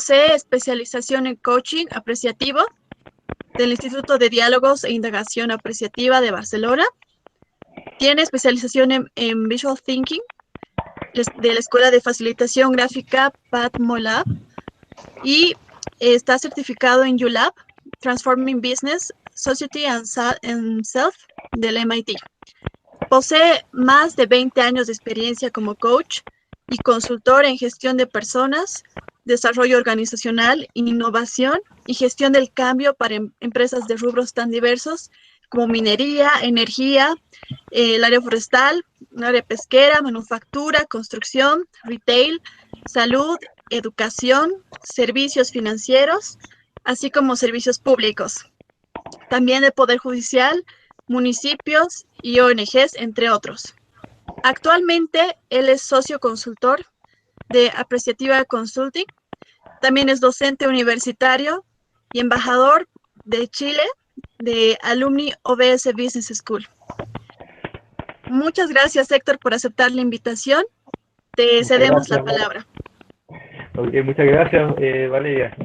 Posee especialización en coaching apreciativo del Instituto de Diálogos e Indagación Apreciativa de Barcelona. Tiene especialización en Visual Thinking de la Escuela de Facilitación Gráfica Patmolab y está certificado en ULab, Transforming Business, Society and Self del MIT. Posee más de 20 años de experiencia como coach y consultor en gestión de personas, desarrollo organizacional, innovación y gestión del cambio para empresas de rubros tan diversos como minería, energía, el área forestal, el área pesquera, manufactura, construcción, retail, salud, educación, servicios financieros, así como servicios públicos. También el Poder Judicial, municipios y ONGs, entre otros. Actualmente, él es socio consultor de Apreciativa Consulting. También es docente universitario y embajador de Chile de Alumni OBS Business School. Muchas gracias, Héctor, por aceptar la invitación. Te cedemos la palabra. Okay, muchas gracias, Valeria.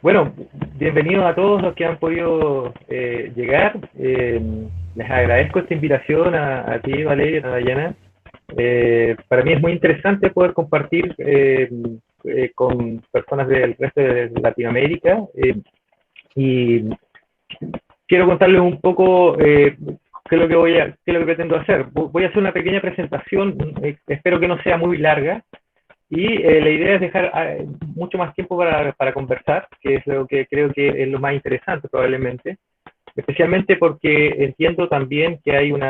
Bueno, bienvenidos a todos los que han podido llegar. Les agradezco esta invitación a ti, Valeria, a Dayana. Para mí es muy interesante poder compartir con personas del resto de Latinoamérica y quiero contarles un poco qué es lo que pretendo hacer. Voy a hacer una pequeña presentación, espero que no sea muy larga, y la idea es dejar mucho más tiempo para conversar, que es lo que creo que es lo más interesante probablemente, especialmente porque entiendo también que hay un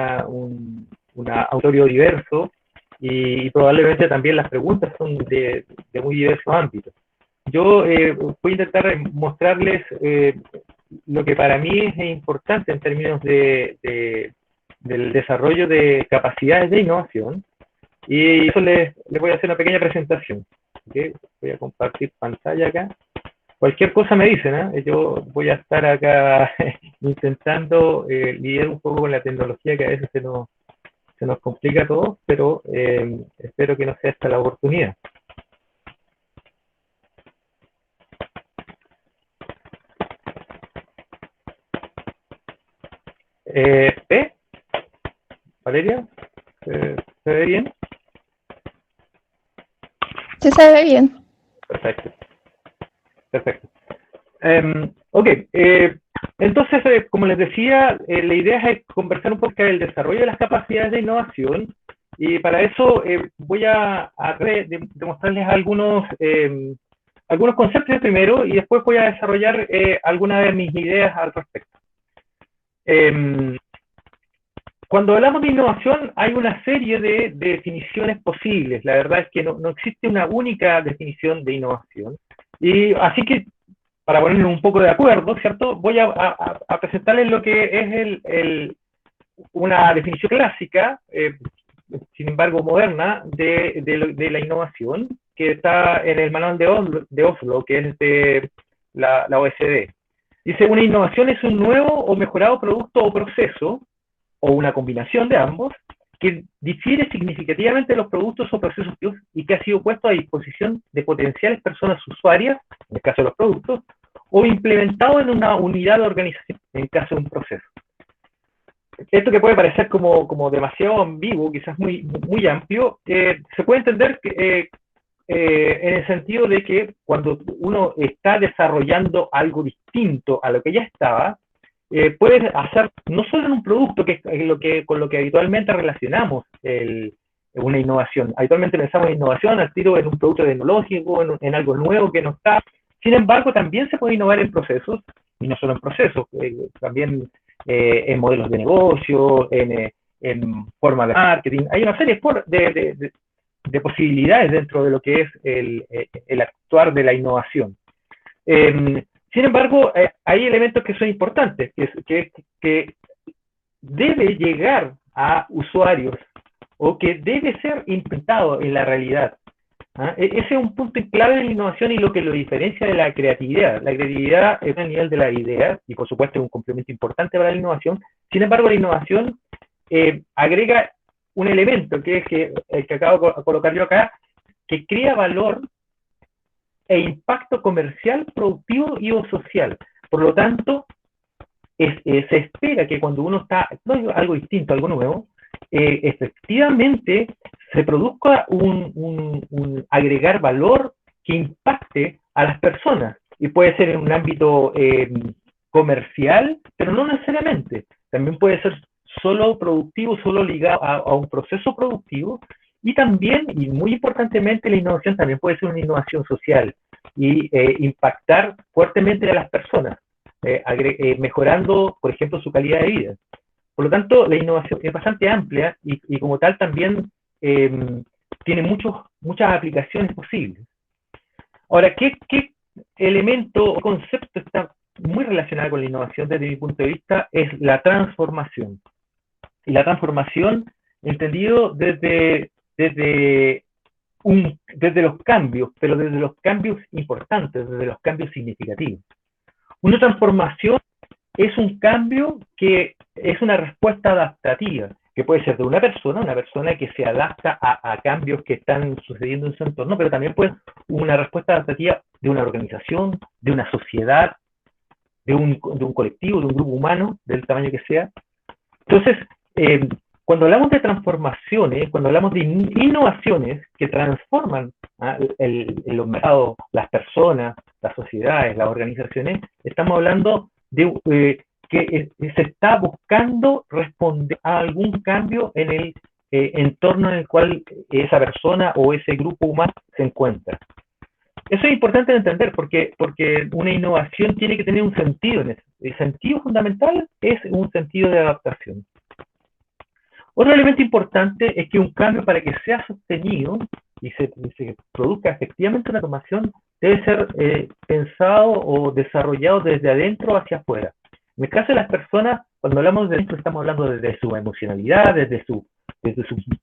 auditorio diverso y probablemente también las preguntas son de muy diversos ámbitos. Yo voy a intentar mostrarles lo que para mí es importante en términos del desarrollo de capacidades de innovación, y eso les voy a hacer una pequeña presentación. ¿Okay? Voy a compartir pantalla acá. Cualquier cosa me dicen, ¿eh? Yo voy a estar acá intentando lidiar un poco con la tecnología, que a veces se nos complica todo, pero espero que no sea esta la oportunidad. Valeria, ¿se ve bien? Sí, se ve bien. Perfecto. Perfecto. Ok, entonces, como les decía, la idea es conversar un poco del desarrollo de las capacidades de innovación, y para eso voy a demostrarles algunos conceptos primero, y después voy a desarrollar algunas de mis ideas al respecto. Cuando hablamos de innovación hay una serie de definiciones posibles. La verdad es que no existe una única definición de innovación, y así que para ponernos un poco de acuerdo, ¿cierto? Voy a presentarles lo que es una definición clásica, sin embargo moderna, de la innovación, que está en el manual de Oslo, que es de la OECD. Dice: una innovación es un nuevo o mejorado producto o proceso, o una combinación de ambos, que difiere significativamente de los productos o procesos y que ha sido puesto a disposición de potenciales personas usuarias, en el caso de los productos, o implementado en una unidad de organización, en el caso de un proceso. Esto, que puede parecer como demasiado ambiguo, quizás muy amplio, se puede entender en el sentido de que cuando uno está desarrollando algo distinto a lo que ya estaba, puedes hacer no solo en un producto, que es con lo que habitualmente relacionamos una innovación. Habitualmente pensamos en innovación al tiro en un producto tecnológico, en algo nuevo que no está. Sin embargo, también se puede innovar en procesos, y no solo en procesos, también en modelos de negocio, en forma de marketing. Hay una serie de posibilidades dentro de lo que es el actuar de la innovación. Sin embargo, hay elementos que son importantes, que debe llegar a usuarios, o que debe ser implementado en la realidad. Ese es un punto clave de la innovación y lo que lo diferencia de la creatividad. La creatividad es a nivel de la idea, y por supuesto es un complemento importante para la innovación. Sin embargo, la innovación agrega un elemento, que es el que acabo de colocar yo acá, que crea valor e impacto comercial, productivo y o social. Por lo tanto, se espera que cuando uno está, no, algo distinto, algo nuevo, efectivamente se produzca un agregar valor que impacte a las personas. Y puede ser en un ámbito comercial, pero no necesariamente. También puede ser solo productivo, solo ligado a un proceso productivo. Y también, y muy importantemente, la innovación también puede ser una innovación social y impactar fuertemente a las personas, mejorando, por ejemplo, su calidad de vida. Por lo tanto, la innovación es bastante amplia y como tal también tiene muchas aplicaciones posibles. Ahora, ¿qué elemento o concepto está muy relacionado con la innovación desde mi punto de vista? Es la transformación. Y la transformación, entendido desde los cambios, pero desde los cambios importantes, desde los cambios significativos. Una transformación es un cambio que es una respuesta adaptativa, que puede ser de una persona que se adapta a cambios que están sucediendo en su entorno, pero también puede ser una respuesta adaptativa de una organización, de una sociedad, de un colectivo, de un grupo humano, del tamaño que sea. Entonces, cuando hablamos de transformaciones, cuando hablamos de innovaciones que transforman los mercados, las personas, las sociedades, las organizaciones, estamos hablando de que se está buscando responder a algún cambio en el entorno en el cual esa persona o ese grupo humano se encuentra. Eso es importante de entender porque una innovación tiene que tener un sentido en eso. El sentido fundamental es un sentido de adaptación. Otro elemento importante es que un cambio, para que sea sostenido y se produzca efectivamente una transformación, debe ser pensado o desarrollado desde adentro hacia afuera. En el caso de las personas, cuando hablamos de adentro, estamos hablando desde su emocionalidad, desde sus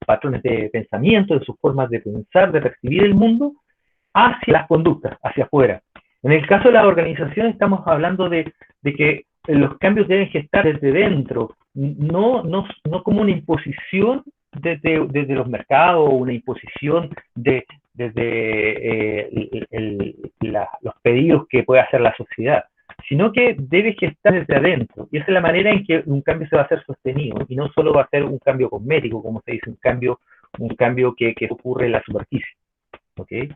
patrones de pensamiento, de sus formas de pensar, de percibir el mundo, hacia las conductas, hacia afuera. En el caso de la organización, estamos hablando de que los cambios deben gestar desde dentro, no como una imposición desde los mercados, una imposición desde los pedidos que puede hacer la sociedad, sino que debe gestar desde adentro. Y esa es la manera en que un cambio se va a hacer sostenido, y no solo va a ser un cambio cosmético, como se dice, un cambio que ocurre en la superficie. ¿Okay?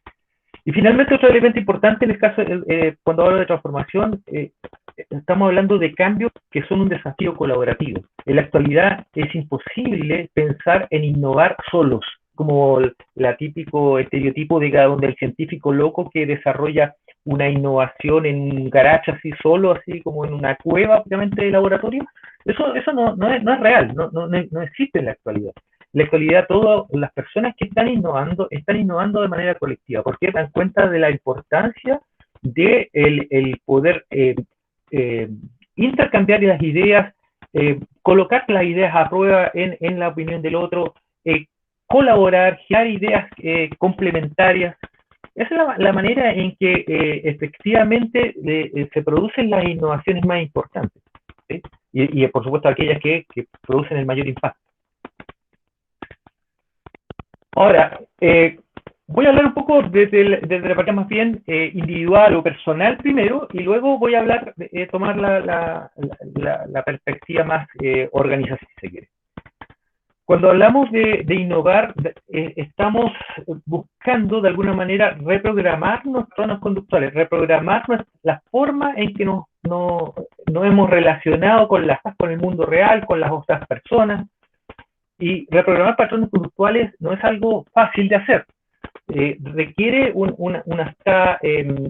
Y finalmente, otro elemento importante en el caso, cuando hablo de transformación, estamos hablando de cambios que son un desafío colaborativo. En la actualidad es imposible pensar en innovar solos, como el típico estereotipo del científico loco que desarrolla una innovación en un garage así solo, así como en una cueva obviamente de laboratorio. Eso no es real, no existe en la actualidad. En la actualidad, todas las personas que están innovando de manera colectiva, porque dan cuenta de la importancia de el poder intercambiar las ideas, colocar las ideas a prueba en la opinión del otro, colaborar, generar ideas complementarias. Esa es la manera en que efectivamente se producen las innovaciones más importantes, ¿sí? Y por supuesto aquellas que producen el mayor impacto. Ahora, voy a hablar un poco desde la parte más bien individual o personal primero, y luego voy a hablar, tomar la perspectiva más organizacional, si se quiere. Cuando hablamos de innovar, estamos buscando de alguna manera reprogramar nuestros patrones conductuales, reprogramar la forma en que nos hemos relacionado con el mundo real, con las otras personas. Y reprogramar patrones conductuales no es algo fácil de hacer. Requiere una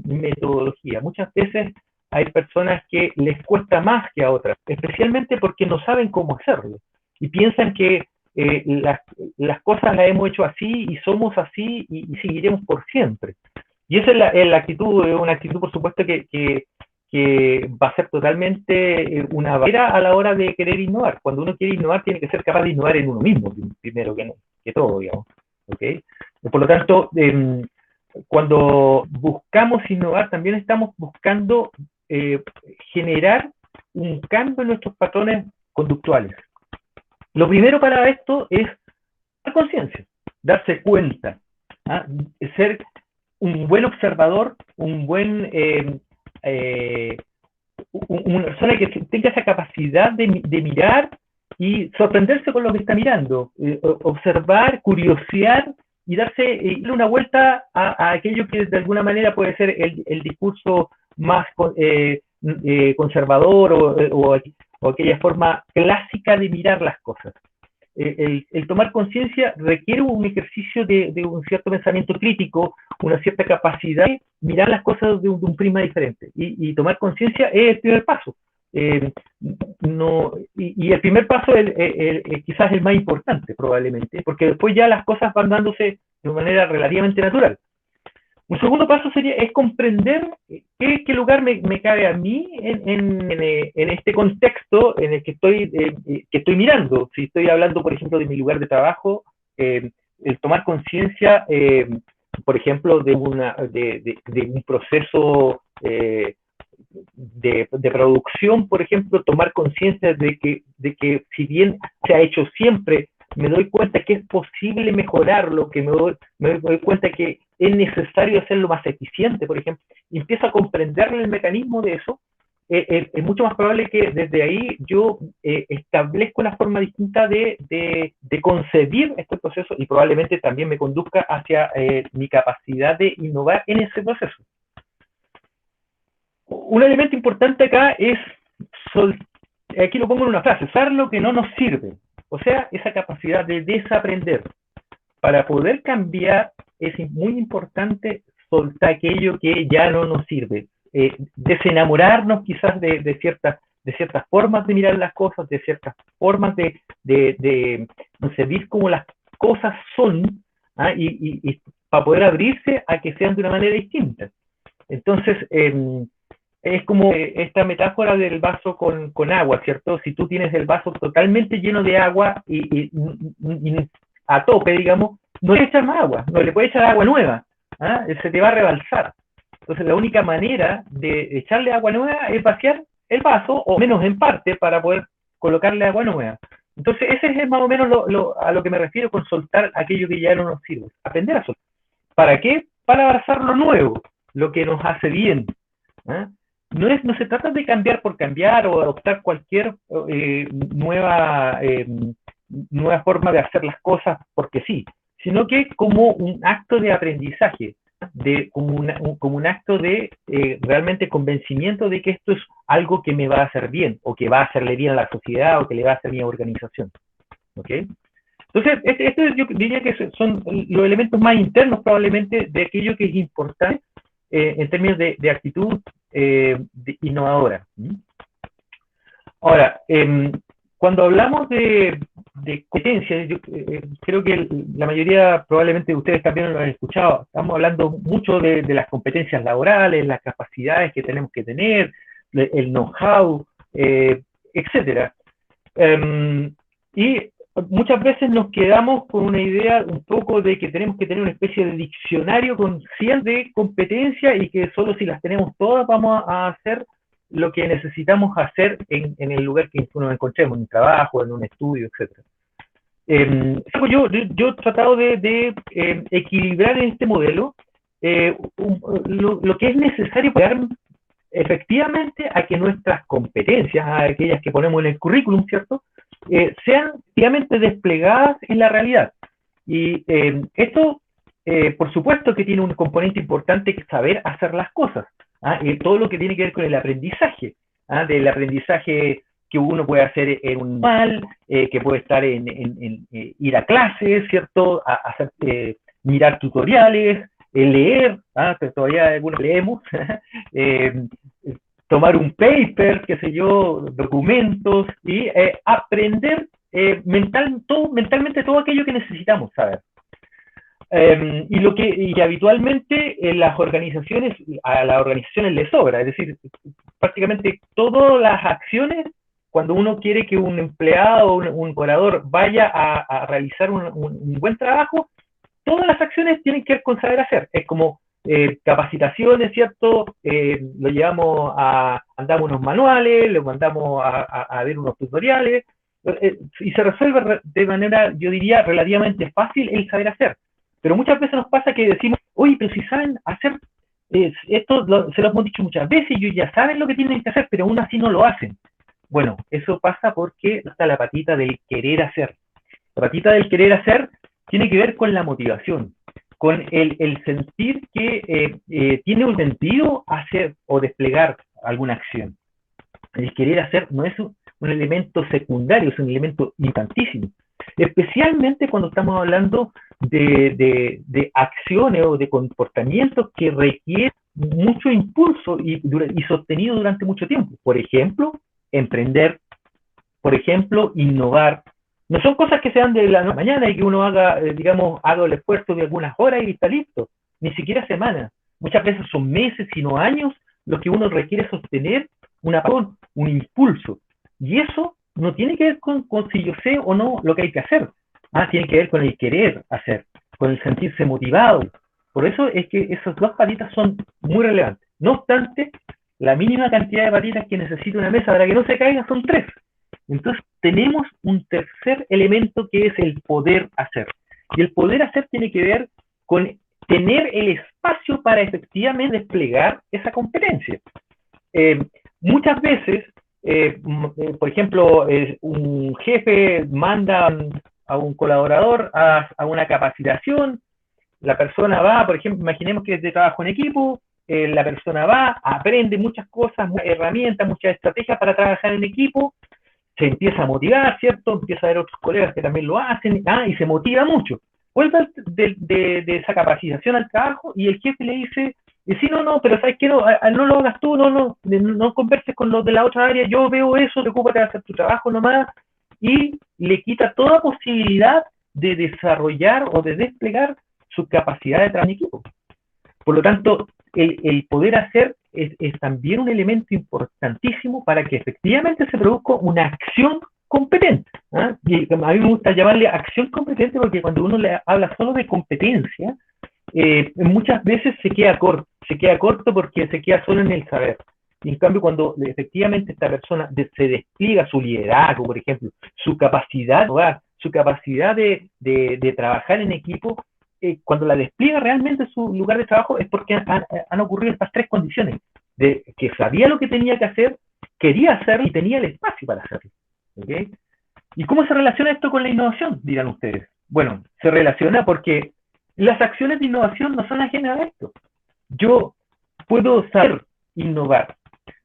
metodología. Muchas veces hay personas que les cuesta más que a otras, especialmente porque no saben cómo hacerlo. Y piensan que las cosas las hemos hecho así y somos así y seguiremos por siempre. Y esa es la actitud, una actitud por supuesto que va a ser totalmente una barrera a la hora de querer innovar. Cuando uno quiere innovar, tiene que ser capaz de innovar en uno mismo, primero que todo, digamos. ¿Okay? Por lo tanto, cuando buscamos innovar, también estamos buscando generar un cambio en nuestros patrones conductuales. Lo primero para esto es la conciencia, darse cuenta, ser un buen observador, una persona que tenga esa capacidad de mirar y sorprenderse con lo que está mirando, observar, curiosear y darle una vuelta a aquello que de alguna manera puede ser el discurso más conservador o aquella forma clásica de mirar las cosas. El tomar conciencia requiere un ejercicio de un cierto pensamiento crítico, una cierta capacidad de mirar las cosas de un prisma diferente. Y tomar conciencia es el primer paso. Y el primer paso es quizás el más importante, probablemente, porque después ya las cosas van dándose de manera relativamente natural. Un segundo paso es comprender qué lugar me cabe a mí en este contexto en el que estoy mirando. Si estoy hablando, por ejemplo, de mi lugar de trabajo, el tomar conciencia, por ejemplo, de un proceso de producción, por ejemplo, tomar conciencia de que si bien se ha hecho siempre, me doy cuenta que es posible mejorarlo, que me doy cuenta que es necesario hacerlo más eficiente, por ejemplo, y empiezo a comprender el mecanismo de eso, es mucho más probable que desde ahí yo establezca una forma distinta de concebir este proceso y probablemente también me conduzca hacia mi capacidad de innovar en ese proceso. Un elemento importante acá es, aquí lo pongo en una frase, usar lo que no nos sirve. O sea, esa capacidad de desaprender. Para poder cambiar es muy importante soltar aquello que ya no nos sirve. Desenamorarnos quizás de ciertas formas de mirar las cosas, de ciertas formas de concebir cómo las cosas son, y para poder abrirse a que sean de una manera distinta. Entonces, es como esta metáfora del vaso con agua, ¿cierto? Si tú tienes el vaso totalmente lleno de agua y a tope, digamos, no le echas más agua, no le puedes echar agua nueva, se te va a rebalsar. Entonces la única manera de echarle agua nueva es vaciar el vaso, o menos en parte, para poder colocarle agua nueva. Entonces ese es más o menos a lo que me refiero con soltar aquello que ya no nos sirve. Aprender a soltar. ¿Para qué? Para abrazar lo nuevo, lo que nos hace bien. No se trata de cambiar por cambiar o adoptar cualquier nueva forma de hacer las cosas porque sí, sino que como un acto de aprendizaje, como un acto de realmente convencimiento de que esto es algo que me va a hacer bien, o que va a hacerle bien a la sociedad, o que le va a hacer bien a mi organización. ¿Okay? Entonces, esto yo diría que son los elementos más internos probablemente de aquello que es importante en términos de actitud innovadora. Ahora, cuando hablamos de competencias, yo creo que la mayoría probablemente de ustedes también lo han escuchado, estamos hablando mucho de las competencias laborales, las capacidades que tenemos que tener, el know-how, etc. Y muchas veces nos quedamos con una idea un poco de que tenemos que tener una especie de diccionario con 100 de competencias y que solo si las tenemos todas vamos a hacer lo que necesitamos hacer en el lugar que nos encontremos, en un trabajo, en un estudio, etc. Yo he tratado de equilibrar en este modelo lo que es necesario para llegar efectivamente a que nuestras competencias, a aquellas que ponemos en el currículum, ¿cierto?, sean efectivamente desplegadas en la realidad. Y esto, por supuesto que tiene un componente importante que es saber hacer las cosas. Todo lo que tiene que ver con el aprendizaje, del aprendizaje que uno puede hacer en un manual, que puede estar en ir a clases, ¿cierto?, hacer, mirar tutoriales, leer, todavía algunos leemos, tomar un paper, qué sé yo, documentos, y aprender mentalmente todo aquello que necesitamos saber. Y habitualmente a las organizaciones les sobra, es decir, prácticamente todas las acciones, cuando uno quiere que un empleado o un colaborador vaya a realizar un buen trabajo, todas las acciones tienen que ver con saber hacer. Es como capacitaciones, ¿cierto? Lo llevamos mandamos unos manuales, lo mandamos a ver unos tutoriales, y se resuelve de manera, yo diría, relativamente fácil el saber hacer. Pero muchas veces nos pasa que decimos, oye, pero si saben hacer esto, se lo hemos dicho muchas veces, y ellos ya saben lo que tienen que hacer, pero aún así no lo hacen. Bueno, eso pasa porque está la patita del querer hacer. La patita del querer hacer tiene que ver con la motivación, con el sentir que tiene un sentido hacer o desplegar alguna acción. El querer hacer no es un elemento secundario, es un elemento importantísimo. Especialmente cuando estamos hablando de acciones o de comportamientos que requieren mucho impulso y sostenido durante mucho tiempo. Por ejemplo, emprender, por ejemplo, innovar. No son cosas que se dan de la noche a la mañana y que uno haga, digamos, haga el esfuerzo de algunas horas y está listo. Ni siquiera semanas. Muchas veces son meses, sino años, lo que uno requiere sostener una pasión, un impulso. Y eso no tiene que ver con si yo sé o no lo que hay que hacer. Tiene que ver con el querer hacer, con el sentirse motivado. Por eso es que esas dos patitas son muy relevantes. No obstante, la mínima cantidad de patitas que necesita una mesa para que no se caiga son 3. Entonces tenemos un tercer elemento que es el poder hacer. Y el poder hacer tiene que ver con tener el espacio para efectivamente desplegar esa competencia. Muchas veces, por ejemplo, un jefe manda a un colaborador a una capacitación, la persona va, por ejemplo, imaginemos que es de trabajo en equipo, la persona va, aprende muchas cosas, muchas herramientas, muchas estrategias para trabajar en equipo, se empieza a motivar, ¿cierto? Empieza a ver otros colegas que también lo hacen, y se motiva mucho. Vuelve de esa capacitación al trabajo y el jefe le dice, sí, no, pero ¿sabes qué? No lo hagas tú, no converses con los de la otra área, yo veo eso, preocúpate de hacer tu trabajo nomás, y le quita toda posibilidad de desarrollar o de desplegar su capacidad de trabajar en equipo. Por lo tanto, el poder hacer es también un elemento importantísimo para que efectivamente se produzca una acción competente. Y a mí me gusta llamarle acción competente porque cuando uno le habla solo de competencia, muchas veces se queda corto porque se queda solo en el saber. Y en cambio, cuando efectivamente esta persona se despliega su liderazgo, por ejemplo, su capacidad de trabajar en equipo, cuando la despliega realmente en su lugar de trabajo es porque han ocurrido estas 3 condiciones, de que sabía lo que tenía que hacer, quería hacerlo y tenía el espacio para hacerlo. ¿Okay? ¿Y cómo se relaciona esto con la innovación? Dirán ustedes. Bueno, se relaciona porque las acciones de innovación no son ajenas a esto. Yo puedo saber innovar,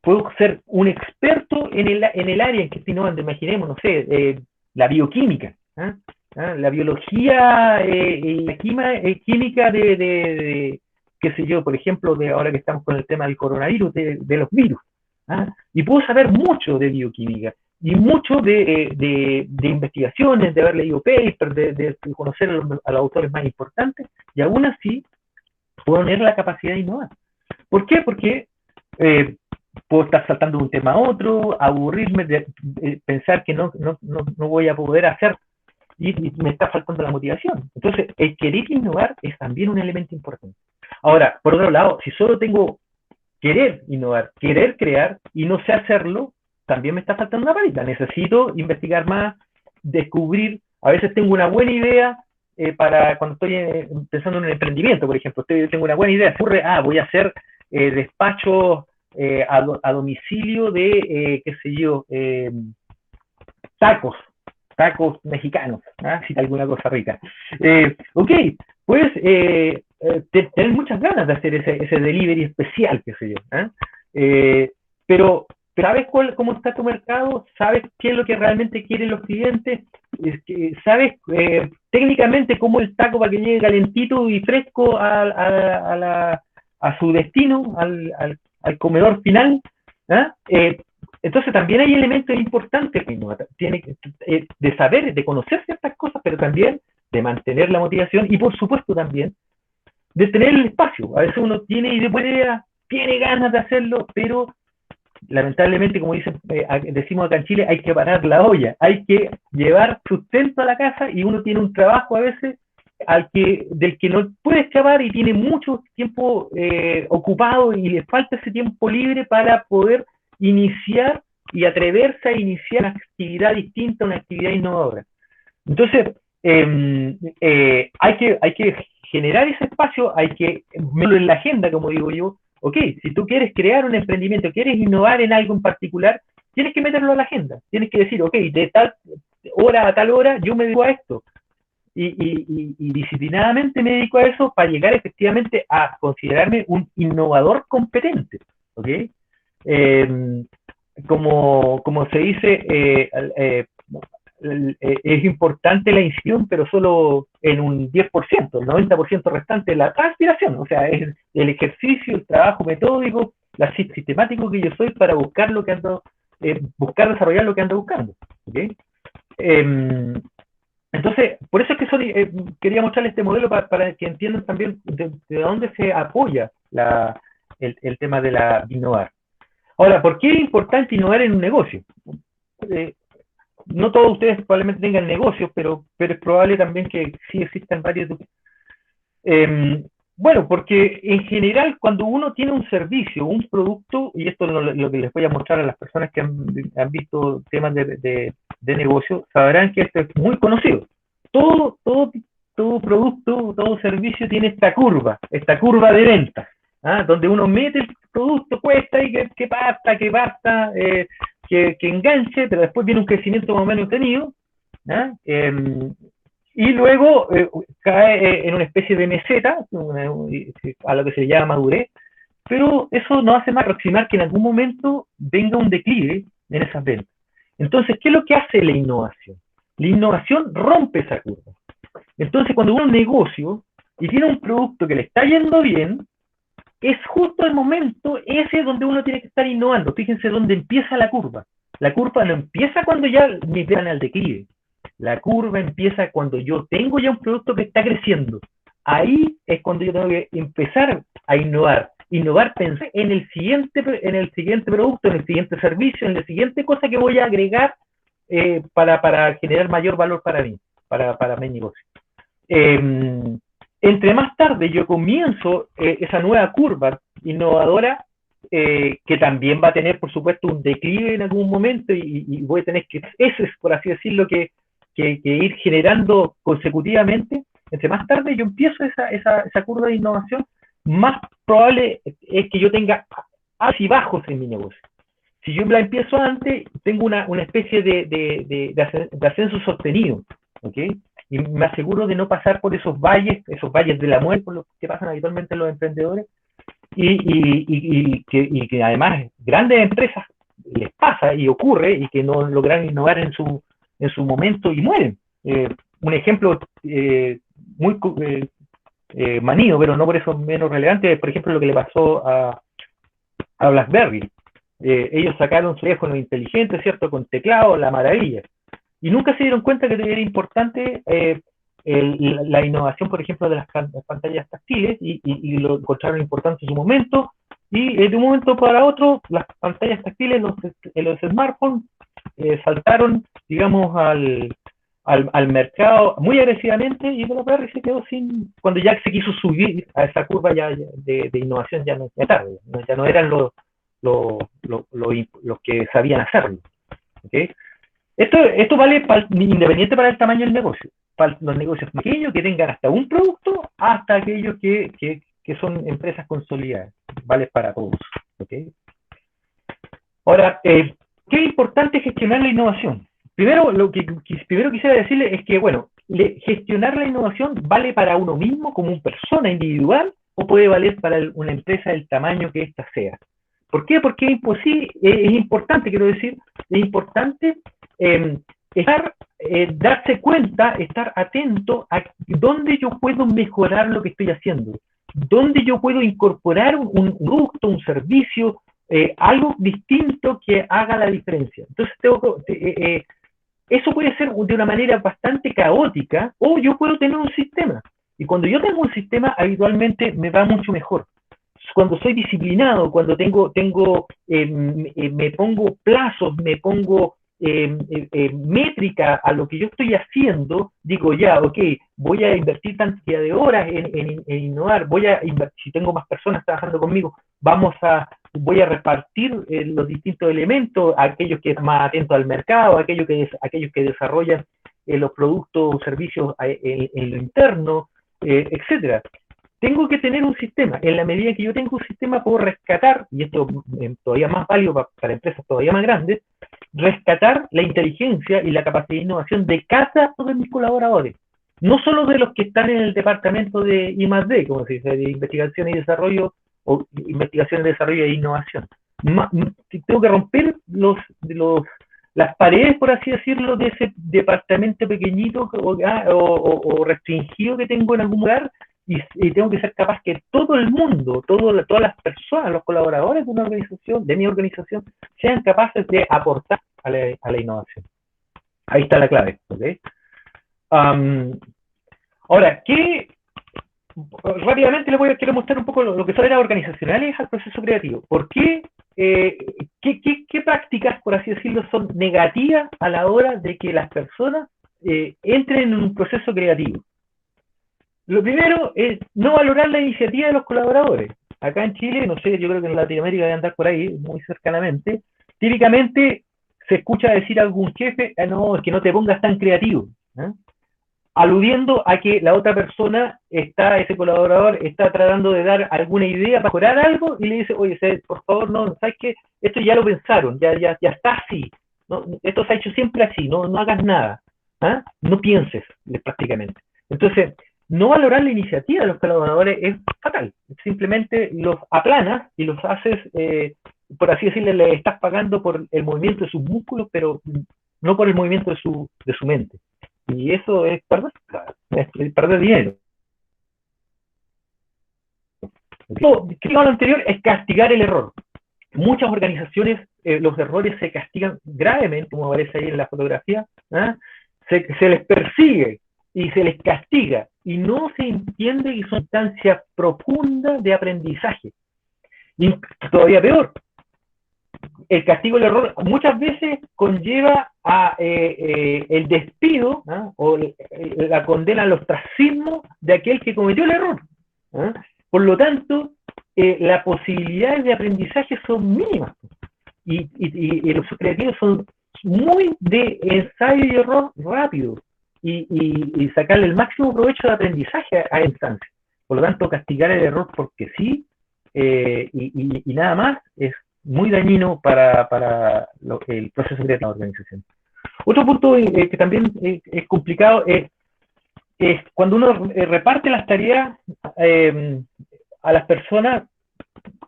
puedo ser un experto en el área en que estoy innovando. Imaginemos, no sé, la bioquímica, la biología y la química qué sé yo, por ejemplo, de ahora que estamos con el tema del coronavirus, de los virus. Y puedo saber mucho de bioquímica y mucho de investigaciones, de haber leído papers, de conocer a los autores más importantes, y aún así puedo tener la capacidad de innovar. ¿Por qué? Porque puedo estar saltando de un tema a otro, aburrirme de pensar que no voy a poder hacer y me está faltando la motivación. Entonces, el querer innovar es también un elemento importante. Ahora, por otro lado, si solo tengo querer innovar, querer crear y no sé hacerlo, también me está faltando una patita. Necesito investigar más, descubrir. A veces tengo una buena idea para cuando estoy pensando en un emprendimiento, por ejemplo. Tengo una buena idea, voy a hacer despachos a domicilio de, qué sé yo, tacos mexicanos, si alguna cosa rica. Ok, pues tener muchas ganas de hacer ese delivery especial, qué sé yo. Pero ¿sabes cómo está tu mercado? ¿Sabes qué es lo que realmente quieren los clientes? ¿Sabes técnicamente cómo el taco para que llegue calentito y fresco a su destino, al comedor final? Entonces también hay elementos importantes de saber, de conocer ciertas cosas, pero también de mantener la motivación y por supuesto también de tener el espacio. A veces uno tiene idea, tiene ganas de hacerlo, pero lamentablemente, como decimos acá en Chile, hay que parar la olla, hay que llevar sustento a la casa y uno tiene un trabajo a veces del que no puede escapar y tiene mucho tiempo ocupado y le falta ese tiempo libre para poder iniciar y atreverse a iniciar una actividad distinta, una actividad innovadora. Entonces, hay que generar ese espacio hay que meterlo en la agenda, como digo yo. Ok, si tú quieres crear un emprendimiento, quieres innovar en algo en particular, tienes que meterlo a la agenda. Tienes que decir, ok, de tal hora a tal hora yo me dedico a esto. Y disciplinadamente me dedico a eso para llegar efectivamente a considerarme un innovador competente. ¿Ok? Como se dice, es importante la inspiración, pero solo en un 10%, el 90% restante la transpiración, o sea, es el ejercicio, el trabajo metódico, la sistemático que yo soy para buscar lo que ando, buscar desarrollar lo que ando buscando. ¿Okay? Entonces, por eso es que quería mostrarles este modelo para que entiendan también de dónde se apoya el tema de la innovar. Ahora, ¿por qué es importante innovar en un negocio? No todos ustedes probablemente tengan negocios, pero es probable también que sí existan varios. Bueno, porque en general cuando uno tiene un servicio, un producto, y esto es lo que les voy a mostrar a las personas que han visto temas de negocio, sabrán que esto es muy conocido. Todo producto, todo servicio tiene esta curva de ventas, donde uno mete el producto, cuesta y que parta, que enganche, pero después viene un crecimiento más o menos tenido, y luego cae en una especie de meseta, a lo que se llama madurez, pero eso nos hace más aproximar que en algún momento venga un declive en esas ventas. Entonces, ¿qué es lo que hace la innovación? La innovación rompe esa curva. Entonces, cuando uno es un negocio y tiene un producto que le está yendo bien, es justo el momento ese donde uno tiene que estar innovando. Fíjense dónde empieza la curva. La curva no empieza cuando ya me vean al declive. La curva empieza cuando yo tengo ya un producto que está creciendo. Ahí es cuando yo tengo que empezar a innovar. Innovar, pensar en el siguiente producto, en el siguiente servicio, en la siguiente cosa que voy a agregar para generar mayor valor para mí, para mi negocio. Entre más tarde yo comienzo esa nueva curva innovadora, que también va a tener, por supuesto, un declive en algún momento y voy a tener que, eso es, por así decirlo, que ir generando consecutivamente. Entre más tarde yo empiezo esa curva de innovación, más probable es que yo tenga altos y bajos en mi negocio. Si yo la empiezo antes, tengo una especie de ascenso sostenido, ¿ok? Y me aseguro de no pasar por esos valles de la muerte, por los que pasan habitualmente los emprendedores, y que además grandes empresas les pasa y ocurre, y que no logran innovar en su momento y mueren. Un ejemplo muy manido, pero no por eso menos relevante, es por ejemplo lo que le pasó a BlackBerry. Ellos sacaron su teléfono inteligente, ¿cierto? Con teclado, la maravilla. Y nunca se dieron cuenta que era importante la innovación, por ejemplo, de las pantallas táctiles, y lo encontraron importante en su momento, y de un momento para otro, las pantallas táctiles, los smartphones, saltaron, digamos, al mercado muy agresivamente, y BlackBerry se quedó sin, cuando ya se quiso subir a esa curva ya de innovación, ya no eran los que sabían hacerlo. ¿Okay? Esto vale independiente para el tamaño del negocio, para los negocios pequeños que tengan hasta un producto, hasta aquellos que son empresas consolidadas, vale para todos. ¿Okay? Ahora, ¿qué es importante gestionar la innovación? Primero, lo que primero quisiera decirle es que, bueno, gestionar la innovación vale para uno mismo como una persona individual, o puede valer para una empresa del tamaño que ésta sea. ¿Por qué? Porque es importante, quiero decir, es importante darse cuenta, estar atento a dónde yo puedo mejorar lo que estoy haciendo, dónde yo puedo incorporar un producto, un servicio, algo distinto que haga la diferencia. Entonces, eso puede ser de una manera bastante caótica, o yo puedo tener un sistema. Y cuando yo tengo un sistema, habitualmente me va mucho mejor. Cuando soy disciplinado, cuando me pongo plazos, me pongo métrica a lo que yo estoy haciendo, digo ya, ok, voy a invertir cantidad de horas en innovar, si tengo más personas trabajando conmigo, voy a repartir los distintos elementos, aquellos que es más atentos al mercado, aquellos que desarrollan los productos o servicios en lo interno, etcétera. Tengo que tener un sistema. En la medida que yo tengo un sistema, puedo rescatar, y esto es todavía más válido para empresas todavía más grandes, rescatar la inteligencia y la capacidad de innovación de cada uno de mis colaboradores. No solo de los que están en el departamento de I+D, como se dice, de investigación y desarrollo, o investigación, desarrollo e innovación. Tengo que romper las paredes, por así decirlo, de ese departamento pequeñito o restringido que tengo en algún lugar, y tengo que ser capaz que todo el mundo, todas las personas, los colaboradores de una organización, de mi organización, sean capaces de aportar a la innovación. Ahí está la clave, ¿ok? Ahora, rápidamente quiero mostrar un poco lo que son las organizacionales al proceso creativo. ¿Por qué? ¿Qué prácticas, por así decirlo, son negativas a la hora de que las personas entren en un proceso creativo? Lo primero es no valorar la iniciativa de los colaboradores. Acá en Chile, no sé, yo creo que en Latinoamérica debe andar por ahí, muy cercanamente, típicamente se escucha decir a algún jefe, no, es que no te pongas tan creativo, ¿eh? Aludiendo a que la otra persona, ese colaborador, está tratando de dar alguna idea para mejorar algo, y le dice, oye, por favor, no, ¿sabes qué? Esto ya lo pensaron, ya está así, ¿no? Esto se ha hecho siempre así, no hagas nada, ¿eh? No pienses, prácticamente. Entonces, no valorar la iniciativa de los colaboradores es fatal. Simplemente los aplanas y los haces, por así decirlo, le estás pagando por el movimiento de sus músculos, pero no por el movimiento de su mente. Y eso es perder dinero. Lo anterior es castigar el error. Muchas organizaciones, los errores se castigan gravemente, como aparece ahí en la fotografía, ¿eh? Se les persigue y se les castiga, y no se entiende que son instancias profundas de aprendizaje. Y todavía peor, el castigo del error muchas veces conlleva a el despido, ¿no? O la condena al ostracismo de aquel que cometió el error, ¿no? Por lo tanto, las posibilidades de aprendizaje son mínimas, y los creativos son muy de ensayo y error rápido, y sacarle el máximo provecho de aprendizaje a esa instancia. Por lo tanto, castigar el error porque sí, y nada más, es muy dañino para el proceso de la organización. Otro punto que también es complicado es cuando uno reparte las tareas a las personas,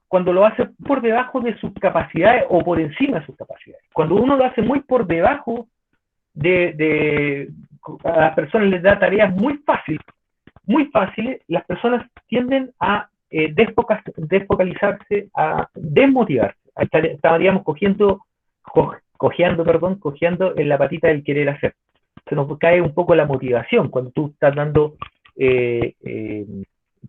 cuando lo hace por debajo de sus capacidades o por encima de sus capacidades. Cuando uno lo hace muy por debajo a las personas les da tareas muy fáciles, las personas tienden a desfocalizarse, a desmotivarse. Estaríamos cogiendo en la patita del querer hacer. Se nos cae un poco la motivación cuando tú estás dando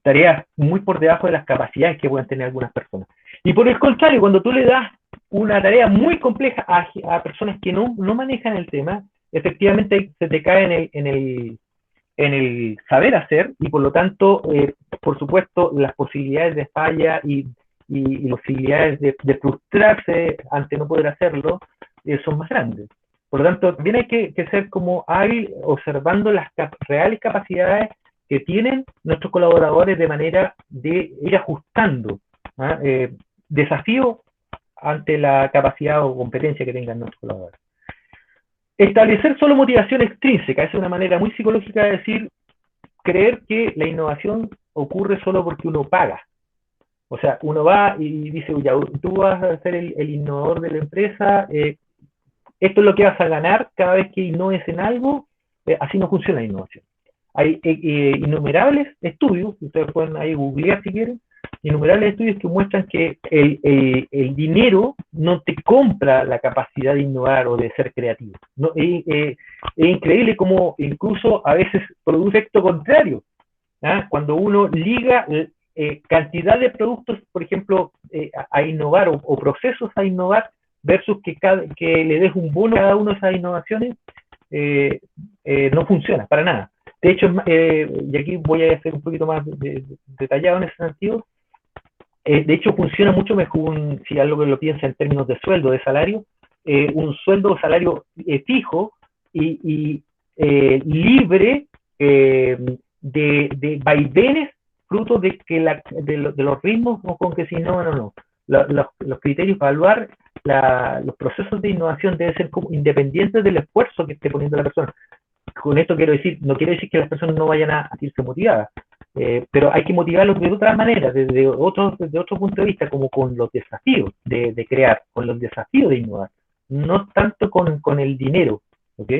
tareas muy por debajo de las capacidades que pueden tener algunas personas. Y por el contrario, cuando tú le das una tarea muy compleja a personas que no manejan el tema, efectivamente se te cae en el saber hacer, y por lo tanto, por supuesto, las posibilidades de falla y posibilidades de frustrarse ante no poder hacerlo son más grandes. Por lo tanto, también hay que ser como hábil observando las reales capacidades que tienen nuestros colaboradores de manera de ir ajustando, ¿eh? Desafío ante la capacidad o competencia que tengan nuestros colaboradores. Establecer solo motivación extrínseca es una manera muy psicológica de decir, creer que la innovación ocurre solo porque uno paga. O sea, uno va y dice, ya, tú vas a ser el innovador de la empresa, esto es lo que vas a ganar cada vez que innoves en algo. Así no funciona la innovación. Hay innumerables estudios, ustedes pueden ahí googlear si quieren, innumerables estudios que muestran que el dinero no te compra la capacidad de innovar o de ser creativo. No, es increíble cómo incluso a veces produce efecto contrario, ¿ah? Cuando uno liga cantidad de productos, por ejemplo, a innovar o procesos a innovar versus que le des un bono a cada una de esas innovaciones, no funciona para nada. De hecho, y aquí voy a ser un poquito más detallado en ese sentido, de hecho funciona mucho mejor, si algo que lo piensa en términos de sueldo, de salario, un sueldo o salario fijo y libre de vaivenes fruto de que de los ritmos con que se innovan o no. Los criterios para evaluar los procesos de innovación deben ser como independientes del esfuerzo que esté poniendo la persona. Con esto quiero decir, no quiere decir que las personas no vayan a sentirse motivadas, pero hay que motivarlos de otra manera, desde otro punto de vista, como con los desafíos de crear, con los desafíos de innovar, no tanto con el dinero, ¿ok?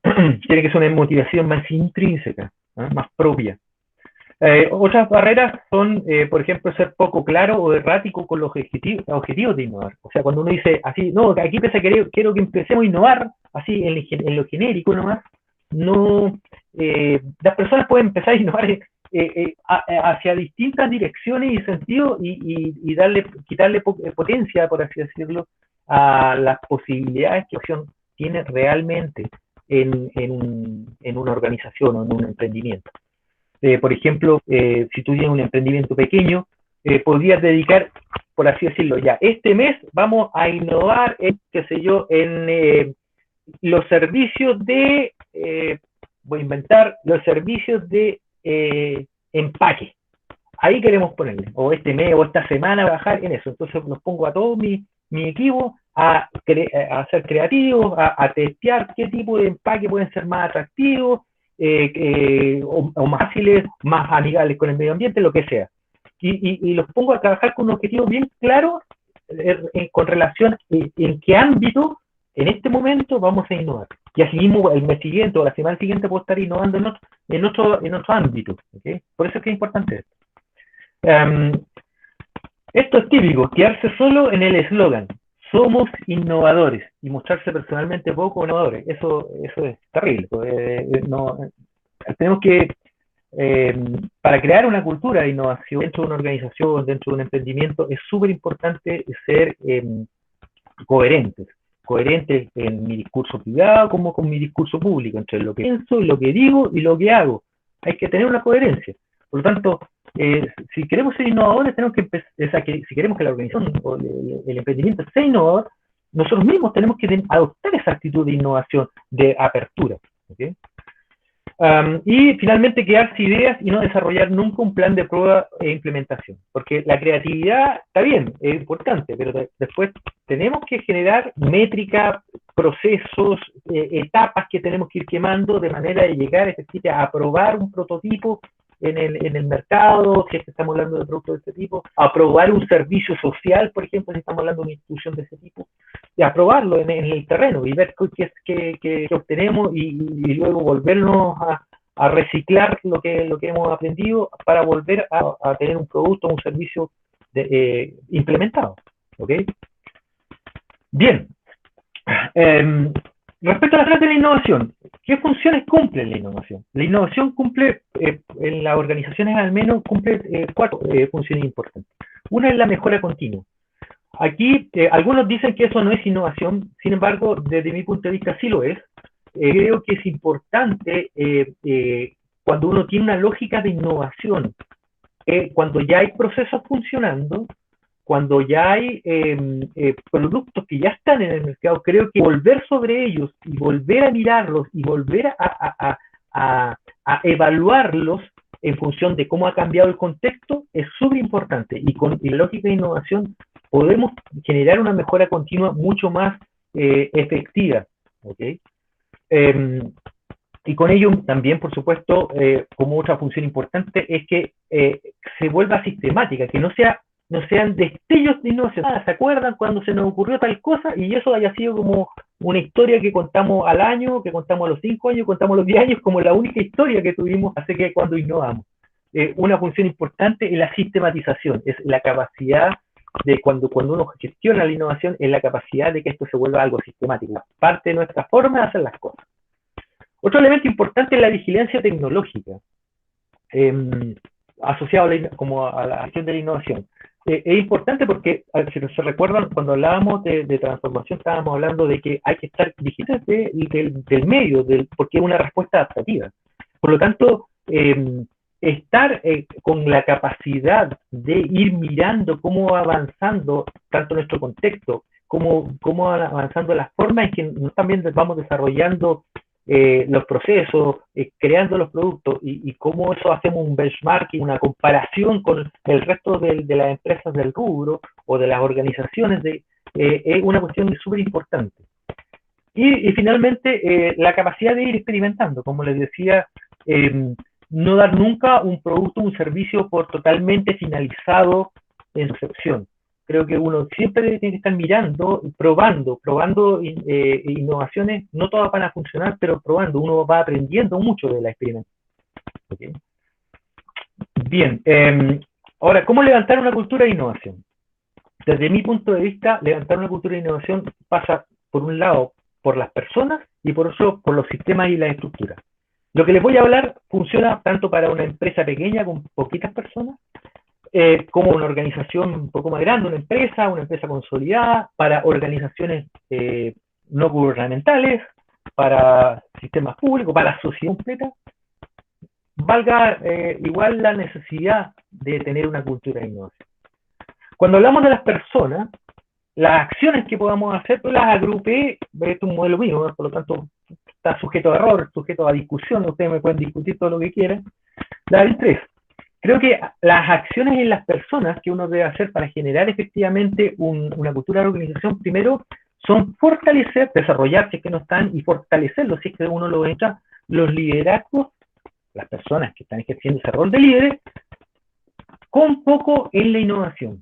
Tiene que ser una motivación más intrínseca, ¿eh? Más propia. Otras barreras son, por ejemplo, ser poco claro o errático con los objetivos de innovar. O sea, cuando uno dice así, no, aquí quiero que empecemos a innovar, así en lo genérico nomás, no, las personas pueden empezar a innovar hacia distintas direcciones y sentidos y quitarle potencia, por así decirlo, a las posibilidades que la acción tiene realmente en una organización o en un emprendimiento. Por ejemplo, si tú tienes un emprendimiento pequeño, podrías dedicar, por así decirlo, ya, este mes vamos a innovar, qué sé yo, en los servicios de, voy a inventar, los servicios de empaque. Ahí queremos ponerle, o este mes o esta semana bajar en eso. Entonces los pongo a todo mi equipo a ser creativos, a testear qué tipo de empaque pueden ser más atractivos, o más fáciles, más amigables con el medio ambiente, lo que sea. Y los pongo a trabajar con un objetivo bien claro con relación en qué ámbito en este momento vamos a innovar. Y así mismo el mes siguiente o la semana siguiente puedo estar innovando en otro ámbito. ¿Okay? Por eso es que es importante esto. Esto es típico, quedarse solo en el eslogan. Somos innovadores y mostrarse personalmente poco innovadores. Eso es terrible. Tenemos que, para crear una cultura de innovación dentro de una organización, dentro de un emprendimiento, es súper importante ser coherentes en mi discurso privado como con mi discurso público, entre lo que pienso y lo que digo y lo que hago. Hay que tener una coherencia. Por lo tanto, si queremos ser innovadores, tenemos que empezar, o sea, si queremos que la organización o el emprendimiento sea innovador, nosotros mismos tenemos que adoptar esa actitud de innovación, de apertura. ¿Okay? Y finalmente quedarse ideas y no desarrollar nunca un plan de prueba e implementación, porque la creatividad está bien, es importante, pero después tenemos que generar métrica, procesos, etapas que tenemos que ir quemando de manera de llegar a probar un prototipo en el mercado, si estamos hablando de productos de este tipo, a probar un servicio social, por ejemplo, si estamos hablando de una institución de ese tipo, y a probarlo en el terreno y ver qué obtenemos y luego volvernos a reciclar lo que hemos aprendido para volver a tener un producto o un servicio implementado. ¿Okay? Bien. Respecto a la frase de la innovación, ¿qué funciones cumple la innovación? La innovación cumple, en las organizaciones al menos, cumple 4 funciones importantes. Una es la mejora continua. Aquí, algunos dicen que eso no es innovación, sin embargo, desde mi punto de vista sí lo es. Creo que es importante cuando uno tiene una lógica de innovación, cuando ya hay procesos funcionando, cuando ya hay productos que ya están en el mercado, creo que volver sobre ellos y volver a mirarlos y volver a evaluarlos en función de cómo ha cambiado el contexto es súper importante. Y con la lógica de innovación podemos generar una mejora continua mucho más efectiva. ¿Okay? Y con ello también, por supuesto, como otra función importante, es que se vuelva sistemática, que no sean destellos de innovación. ¿Se acuerdan cuando se nos ocurrió tal cosa? Y eso haya sido como una historia que contamos al año, que contamos a los 5 años, contamos a los 10 años, como la única historia que tuvimos hace que cuando innovamos. Una función importante es la sistematización, es la capacidad de cuando uno gestiona la innovación, es la capacidad de que esto se vuelva algo sistemático, parte de nuestra forma de hacer las cosas. Otro elemento importante es la vigilancia tecnológica, asociado a la gestión de la innovación. Es importante porque, si se recuerdan, cuando hablábamos de transformación, estábamos hablando de que hay que estar vigilantes del medio, porque es una respuesta adaptativa. Por lo tanto, estar con la capacidad de ir mirando cómo va avanzando tanto nuestro contexto, cómo va avanzando las formas en que también vamos desarrollando los procesos, creando los productos y cómo eso hacemos un benchmarking, una comparación con el resto de las empresas del rubro o de las organizaciones, es una cuestión súper importante. Y finalmente, la capacidad de ir experimentando, como les decía, no dar nunca un producto, un servicio por totalmente finalizado en su excepción. Creo que uno siempre tiene que estar mirando, probando innovaciones. No todas van a funcionar, pero probando. Uno va aprendiendo mucho de la experimentación. ¿Okay? Bien, ahora, ¿cómo levantar una cultura de innovación? Desde mi punto de vista, levantar una cultura de innovación pasa, por un lado, por las personas y por otro, por los sistemas y las estructuras. Lo que les voy a hablar funciona tanto para una empresa pequeña con poquitas personas, como una organización un poco más grande, una empresa consolidada, para organizaciones no gubernamentales, para sistemas públicos, para la sociedad completa. Valga igual la necesidad de tener una cultura de innovación. Cuando hablamos de las personas, las acciones que podamos hacer, pues las agrupé, esto es un modelo mío, ¿no? Por lo tanto, está sujeto a error, sujeto a discusión, ustedes me pueden discutir todo lo que quieran. La del 3. Creo que las acciones en las personas que uno debe hacer para generar efectivamente una cultura de organización, primero, son fortalecer, desarrollar si es que no están, y fortalecerlos si es que uno lo entra, los liderazgos, las personas que están ejerciendo ese rol de líderes, con poco en la innovación.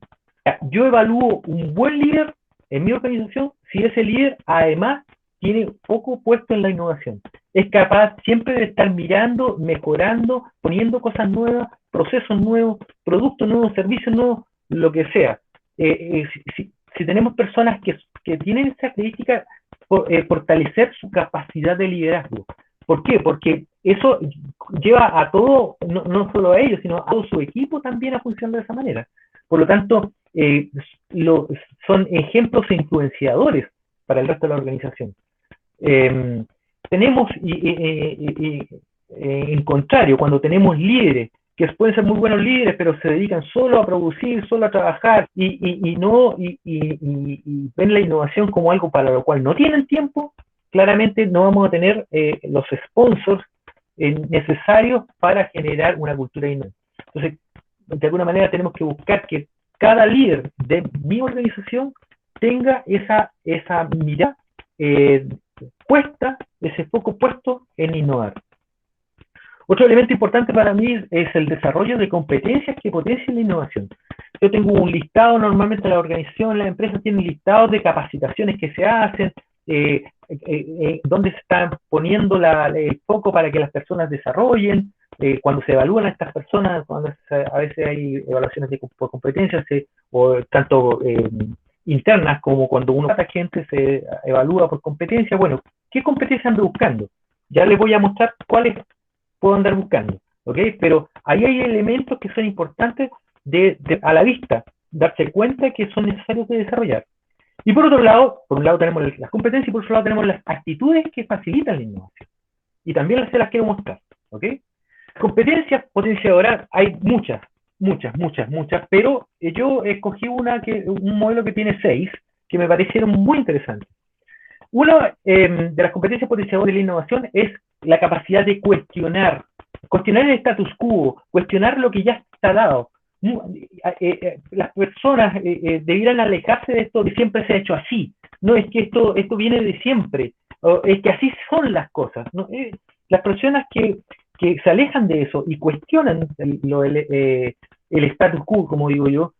Yo evalúo un buen líder en mi organización si ese líder además tiene poco puesto en la innovación. Es capaz siempre de estar mirando, mejorando, poniendo cosas nuevas, procesos nuevos, productos nuevos, servicios nuevos, lo que sea. Si tenemos personas que tienen esa característica, fortalecer su capacidad de liderazgo. ¿Por qué? Porque eso lleva a todo, no solo a ellos, sino a todo su equipo también a funcionar de esa manera. Por lo tanto, son ejemplos e influenciadores para el resto de la organización. Tenemos, en contrario, cuando tenemos líderes que pueden ser muy buenos líderes, pero se dedican solo a producir, solo a trabajar, y ven la innovación como algo para lo cual no tienen tiempo, claramente no vamos a tener los sponsors necesarios para generar una cultura de innovación. Entonces, de alguna manera tenemos que buscar que cada líder de mi organización tenga esa mirada puesta, ese foco puesto en innovar. Otro elemento importante para mí es el desarrollo de competencias que potencien la innovación. Yo tengo un listado, normalmente la organización, las empresas tienen listados de capacitaciones que se hacen, donde se está poniendo el foco para que las personas desarrollen, cuando se evalúan a estas personas, cuando a veces hay evaluaciones por competencias, o tanto internas como cuando uno trata gente se evalúa por competencia. Bueno, ¿qué competencias ando buscando? Ya les voy a mostrar cuáles puedo andar buscando, ¿ok? Pero ahí hay elementos que son importantes a la vista, darse cuenta que son necesarios de desarrollar. Y por un lado tenemos las competencias y por otro lado tenemos las actitudes que facilitan la innovación. Y también se las quiero mostrar, ¿ok? Competencias potenciadoras hay muchas, pero yo escogí un modelo que tiene 6, que me parecieron muy interesantes. Una de las competencias potenciadoras de la innovación es la capacidad de cuestionar el status quo, cuestionar lo que ya está dado. Las personas debieran alejarse de esto que siempre se ha hecho así. No es que esto viene de siempre, es que así son las cosas, ¿no? Las personas que se alejan de eso y cuestionan el status quo, como digo yo,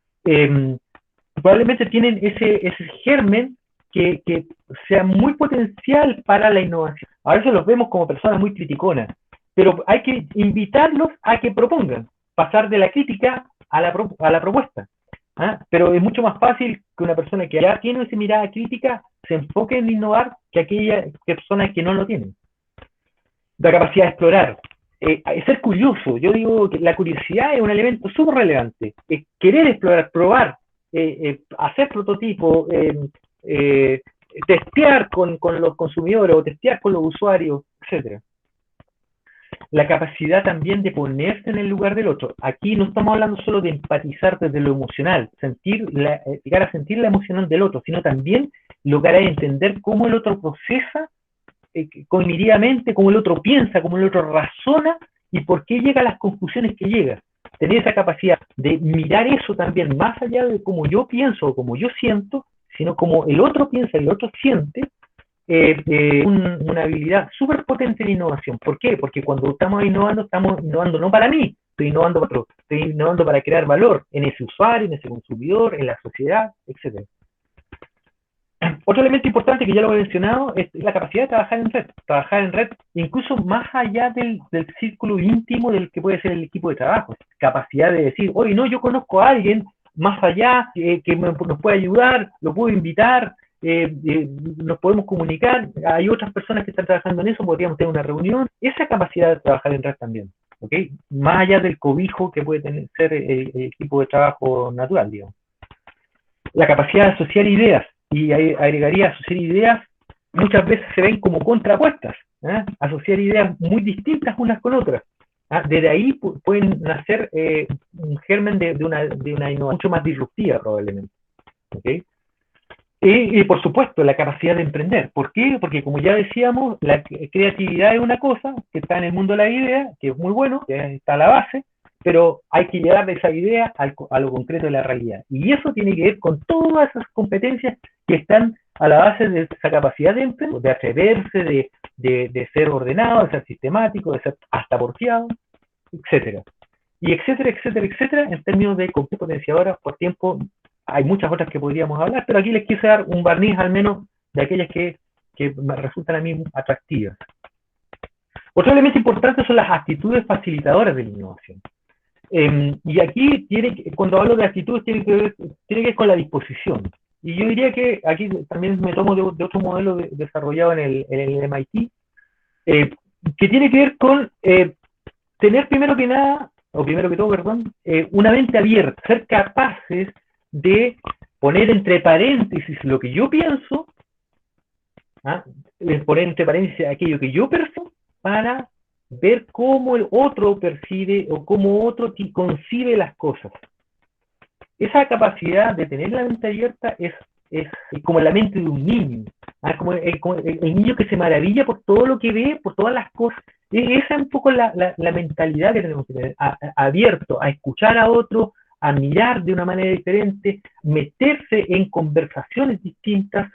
probablemente tienen ese germen que sea muy potencial para la innovación. A veces los vemos como personas muy criticonas, pero hay que invitarlos a que propongan, pasar de la crítica a la propuesta. ¿Ah? Pero es mucho más fácil que una persona que ya tiene esa mirada crítica se enfoque en innovar que aquella persona que no lo tiene. La capacidad de explorar, ser curioso. Yo digo que la curiosidad es un elemento súper relevante. Querer explorar, probar, hacer prototipos, testear con los consumidores o testear con los usuarios, etc. La capacidad también de ponerse en el lugar del otro. Aquí no estamos hablando solo de empatizar desde lo emocional, llegar a sentir la emoción del otro, sino también lograr entender cómo el otro procesa cognitivamente, cómo el otro piensa, cómo el otro razona y por qué llega a las conclusiones que llega. Tener esa capacidad de mirar eso también, más allá de cómo yo pienso o cómo yo siento, sino como el otro piensa y el otro siente, una habilidad súper potente en innovación. ¿Por qué? Porque cuando estamos innovando no para mí, estoy innovando para otro, estoy innovando para crear valor en ese usuario, en ese consumidor, en la sociedad, etc. Otro elemento importante que ya lo he mencionado es la capacidad de trabajar en red incluso más allá del círculo íntimo del que puede ser el equipo de trabajo, capacidad de decir, oye, no, yo conozco a alguien más allá que nos puede ayudar, lo puedo invitar, nos podemos comunicar, hay otras personas que están trabajando en eso, podríamos tener una reunión, esa capacidad de trabajar en red también, ¿ok? Más allá del cobijo que puede ser el equipo de trabajo natural, digamos. La capacidad de asociar ideas, y agregaría asociar ideas, muchas veces se ven como contrapuestas, asociar ideas muy distintas unas con otras. Desde ahí pueden nacer un germen de una innovación mucho más disruptiva probablemente. ¿Okay? Y por supuesto, la capacidad de emprender. ¿Por qué? Porque como ya decíamos, la creatividad es una cosa que está en el mundo de la idea, que es muy bueno, que está a la base, pero hay que llevar de esa idea a lo concreto de la realidad. Y eso tiene que ver con todas esas competencias que están a la base de esa capacidad de emprender, de atreverse, de ser ordenado, de ser sistemático, de ser hasta porfiado, etcétera. Y etcétera, etcétera, etcétera, en términos de potenciadoras por tiempo. Hay muchas otras que podríamos hablar, pero aquí les quise dar un barniz al menos de aquellas que me resultan a mí atractivas. Otro elemento importante son las actitudes facilitadoras de la innovación. Y aquí, cuando hablo de actitudes, tiene que ver con la disposición. Y yo diría que aquí también me tomo de otro modelo desarrollado en el MIT, que tiene que ver con tener primero que todo, una mente abierta, ser capaces de poner entre paréntesis lo que yo pienso, poner entre paréntesis aquello que yo percibo, para ver cómo el otro percibe o cómo otro concibe las cosas. Esa capacidad de tener la mente abierta es como la mente de un niño, como el niño que se maravilla por todo lo que ve, por todas las cosas. Esa es un poco la mentalidad que tenemos que tener, abierto a escuchar a otro, a mirar de una manera diferente, meterse en conversaciones distintas,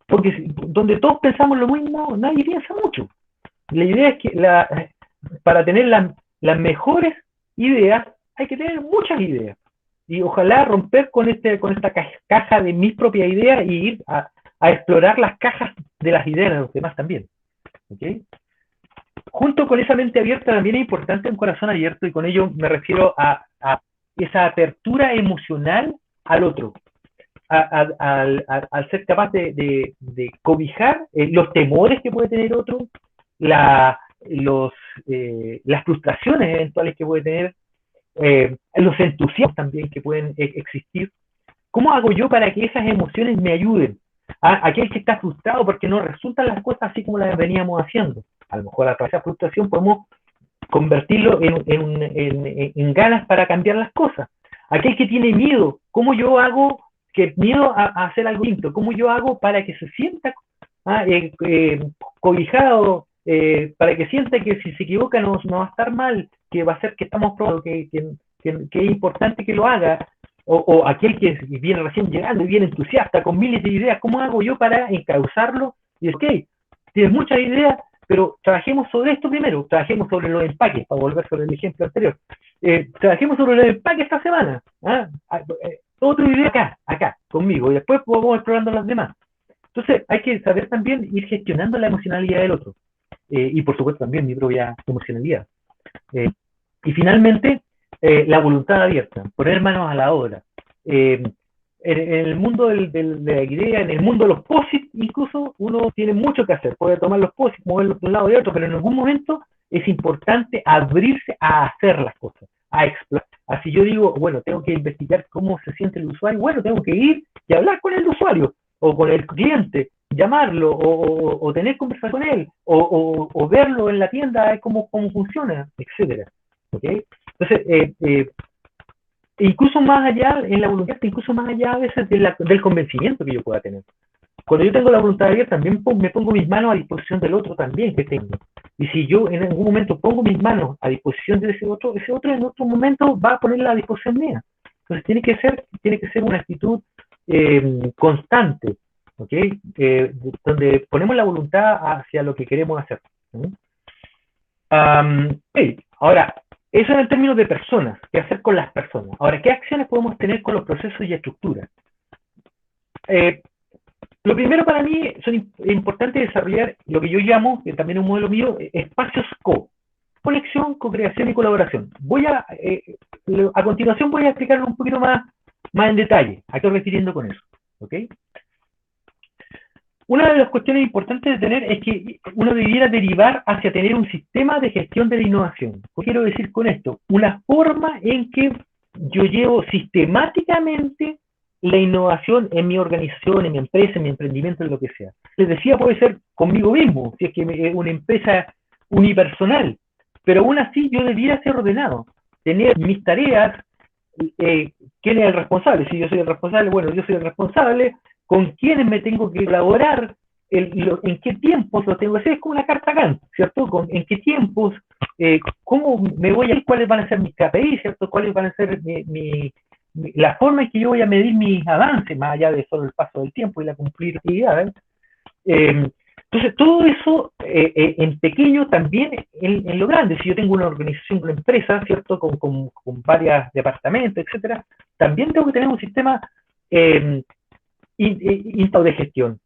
porque donde todos pensamos lo mismo, nadie piensa mucho. La idea es que para tener las mejores ideas hay que tener muchas ideas. Y ojalá romper con esta caja de mis propias ideas y ir a explorar las cajas de las ideas de los demás también. ¿Okay? Junto con esa mente abierta también es importante un corazón abierto, y con ello me refiero a esa apertura emocional al otro, al ser capaz de cobijar los temores que puede tener otro, las frustraciones eventuales que puede tener, los entusiasmos también que pueden existir. ¿Cómo hago yo para que esas emociones me ayuden? Aquel que está frustrado porque no resultan las cosas así como las veníamos haciendo, a lo mejor a través de esa frustración podemos convertirlo en ganas para cambiar las cosas. Aquel que tiene miedo, ¿cómo yo hago miedo a hacer algo distinto? ¿Cómo yo hago para que se sienta cobijado, para que sienta que si se equivoca no va a estar mal, que va a ser que estamos probando, que es importante que lo haga? O aquel que viene recién llegando y viene entusiasta con miles de ideas, ¿cómo hago yo para encauzarlo? Y es que tienes muchas ideas, pero trabajemos sobre esto primero, trabajemos sobre los empaques, para volver sobre el ejemplo anterior. Trabajemos sobre los empaques esta semana. Otra idea acá, conmigo, y después vamos explorando las demás. Entonces hay que saber también ir gestionando la emocionalidad del otro. Y por supuesto también mi propia emocionalidad. Y finalmente, la voluntad abierta, poner manos a la obra. En el mundo de la idea, en el mundo de los POSIT, incluso uno tiene mucho que hacer, puede tomar los POSIT, moverlos de un lado y de otro, pero en algún momento es importante abrirse a hacer las cosas, a explorar. Así yo digo, bueno, tengo que investigar cómo se siente el usuario, bueno, tengo que ir y hablar con el usuario, o con el cliente, llamarlo, o tener conversación con él, o verlo en la tienda, cómo funciona, etcétera. ¿Okay? Entonces, incluso más allá, en la voluntad, incluso más allá a veces del convencimiento que yo pueda tener. Cuando yo tengo la voluntad abierta, también me pongo mis manos a disposición del otro también que tengo. Y si yo en algún momento pongo mis manos a disposición de ese otro en otro momento va a ponerla a disposición mía. Entonces tiene que ser una actitud constante, ¿ok? Donde ponemos la voluntad hacia lo que queremos hacer. Okay. Ahora, eso en términos de personas, ¿qué hacer con las personas? Ahora, ¿qué acciones podemos tener con los procesos y estructuras? Lo primero para mí es importante desarrollar lo que yo llamo, que también es un modelo mío, espacios conexión, co-creación y colaboración. A continuación voy a explicarlo un poquito más en detalle. ¿A qué estoy refiriendo con eso? ¿Ok? Una de las cuestiones importantes de tener es que uno debiera derivar hacia tener un sistema de gestión de la innovación. ¿Qué quiero decir con esto? Una forma en que yo llevo sistemáticamente la innovación en mi organización, en mi empresa, en mi emprendimiento, en lo que sea. Les decía, puede ser conmigo mismo, si es que es una empresa unipersonal, pero aún así yo debiera ser ordenado, tener mis tareas, quién es el responsable. Si yo soy el responsable, bueno, yo soy el responsable, con quiénes me tengo que elaborar, en qué tiempos lo tengo que hacer, es como una carta Gantt, ¿cierto? En qué tiempos, cómo me voy a ir, cuáles van a ser mis KPI, ¿cierto? Cuáles van a ser la forma en que yo voy a medir mis avances, más allá de solo el paso del tiempo y la cumplir actividades. Entonces, todo eso en pequeño también en lo grande. Si yo tengo una organización, una empresa, ¿cierto? Con varios departamentos, etcétera, también tengo que tener un sistema de gestión.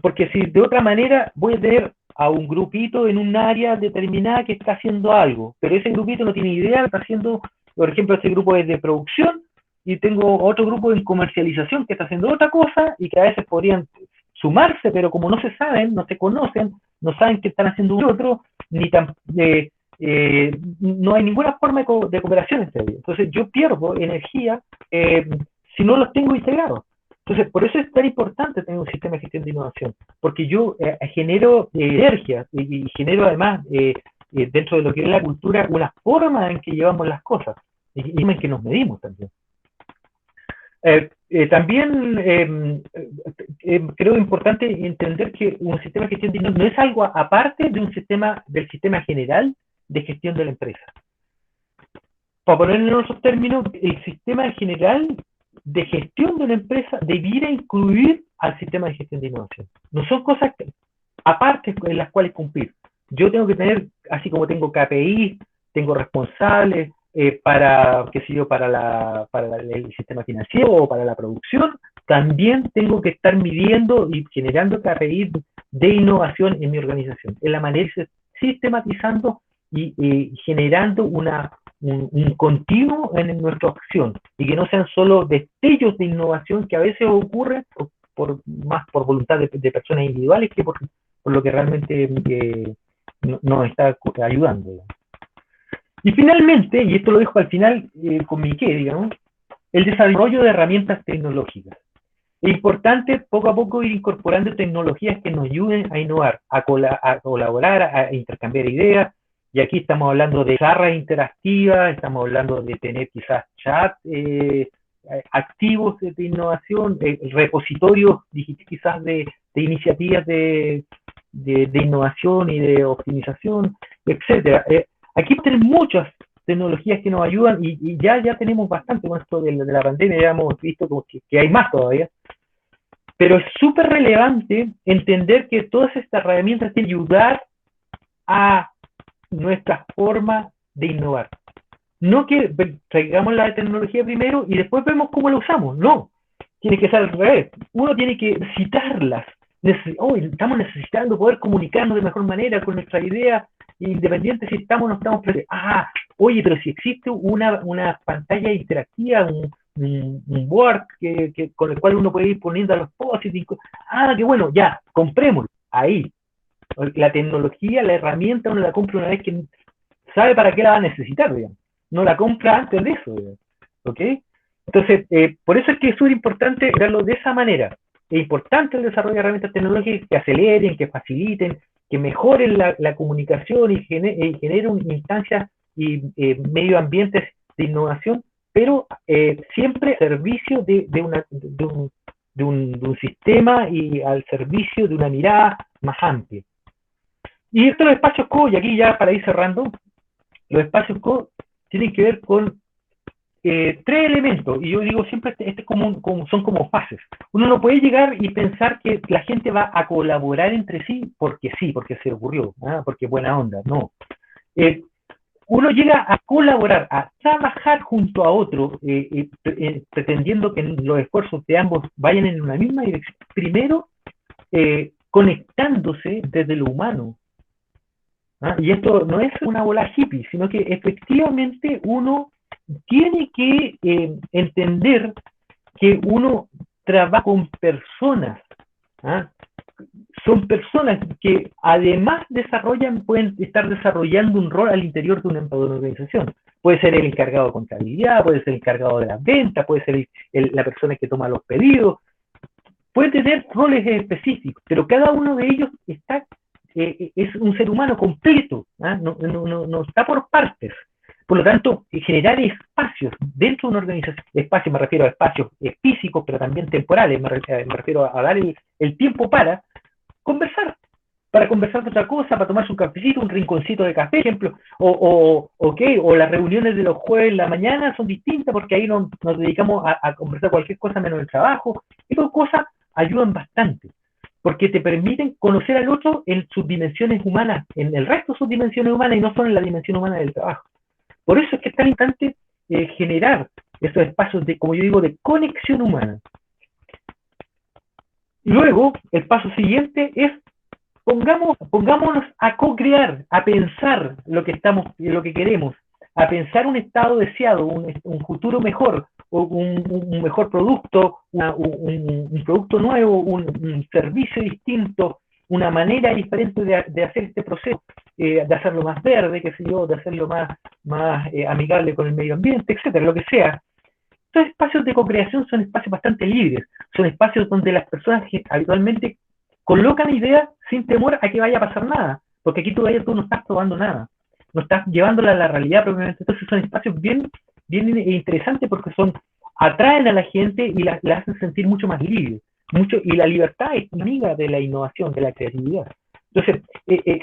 Porque si de otra manera voy a tener a un grupito en un área determinada que está haciendo algo, pero ese grupito no tiene idea de que está haciendo, por ejemplo, ese grupo es de producción y tengo otro grupo en comercialización que está haciendo otra cosa y que a veces podrían sumarse, pero como no se saben, no se conocen, no saben qué están haciendo uno y otro, no hay ninguna forma de cooperación entre ellos. Entonces yo pierdo energía si no los tengo integrados. Entonces, por eso es tan importante tener un sistema de gestión de innovación, porque yo genero energía y genero además, dentro de lo que es la cultura, una forma en que llevamos las cosas y en que nos medimos también. También creo importante entender que un sistema de gestión de innovación no es algo aparte de del sistema general de gestión de la empresa. Para ponerlo en otros términos, el sistema general de gestión de una empresa debiera incluir al sistema de gestión de innovación. No son cosas aparte en las cuales cumplir. Yo tengo que tener, así como tengo KPI, tengo responsables para el sistema financiero o para la producción, también tengo que estar midiendo y generando KPI de innovación en mi organización. En la manera de sistematizando y generando un continuo en nuestra acción y que no sean solo destellos de innovación que a veces ocurren más por voluntad de personas individuales que por lo que realmente nos está ayudando. Y finalmente, y esto lo dejo al final con mi qué, digamos, el desarrollo de herramientas tecnológicas. Es importante poco a poco ir incorporando tecnologías que nos ayuden a innovar, a colaborar, a intercambiar ideas. Y aquí estamos hablando de pizarras interactivas, estamos hablando de tener quizás chat activos de innovación, repositorios quizás de iniciativas de innovación y de optimización, etcétera. Aquí tenemos muchas tecnologías que nos ayudan y ya tenemos bastante con esto de la pandemia, ya hemos visto que hay más todavía. Pero es súper relevante entender que todas estas herramientas tienen que ayudar a nuestra forma de innovar. No que traigamos la tecnología primero y después vemos cómo la usamos. No, tiene que ser al revés. Uno tiene que citarlas. Estamos necesitando poder comunicarnos de mejor manera con nuestra idea, independiente si estamos o no estamos presentes. Oye, pero si existe una pantalla interactiva, un board con el cual uno puede ir poniendo a los post-its. Qué bueno, ya, comprémoslo. Ahí. La tecnología, la herramienta, uno la compra una vez que sabe para qué la va a necesitar, digamos. No la compra antes de eso, digamos. ¿Ok? Entonces, por eso es que es súper importante verlo de esa manera. Es importante el desarrollo de herramientas tecnológicas que aceleren, que faciliten, que mejoren la comunicación y generen instancias y medio ambientes de innovación, pero siempre a servicio de de un sistema y al servicio de una mirada más amplia. Y estos espacios co, y aquí ya para ir cerrando, los espacios co tienen que ver con tres elementos, y yo digo siempre, son como fases. Uno no puede llegar y pensar que la gente va a colaborar entre sí, porque se ocurrió, porque es buena onda, no. Uno llega a colaborar, a trabajar junto a otro, pretendiendo que los esfuerzos de ambos vayan en una misma dirección, primero conectándose desde lo humano. Y esto no es una bola hippie, sino que efectivamente uno tiene que entender que uno trabaja con personas. Son personas que además pueden estar desarrollando un rol al interior de una organización. Puede ser el encargado de contabilidad, puede ser el encargado de las ventas, puede ser la persona que toma los pedidos, puede tener roles específicos, pero cada uno de ellos es un ser humano completo, no está por partes. Por lo tanto, generar espacios dentro de una organización, espacios me refiero a espacios físicos, pero también temporales, me refiero a dar el tiempo para conversar de otra cosa, para tomarse un cafecito, un rinconcito de café, por ejemplo, o las reuniones de los jueves en la mañana son distintas porque ahí nos dedicamos a conversar cualquier cosa menos el trabajo. Estas cosas ayudan bastante, porque te permiten conocer al otro en sus dimensiones humanas, en el resto de sus dimensiones humanas y no solo en la dimensión humana del trabajo. Por eso es que es tan importante generar estos espacios de, como yo digo, de conexión humana. Luego, el paso siguiente es pongámonos a co-crear, a pensar lo que queremos, a pensar un estado deseado, un futuro mejor, un mejor producto, un producto nuevo, un servicio distinto, una manera diferente de hacer este proceso, de hacerlo más verde, qué sé yo, de hacerlo más amigable con el medio ambiente, etcétera, lo que sea. Estos espacios de co-creación son espacios bastante libres, son espacios donde las personas habitualmente colocan ideas sin temor a que vaya a pasar nada, porque aquí todavía tú no estás probando nada, no estás llevándola a la realidad propiamente. Entonces son espacios bien interesantes porque atraen a la gente y la hacen sentir mucho más libre, y la libertad es amiga de la innovación, de la creatividad. Entonces,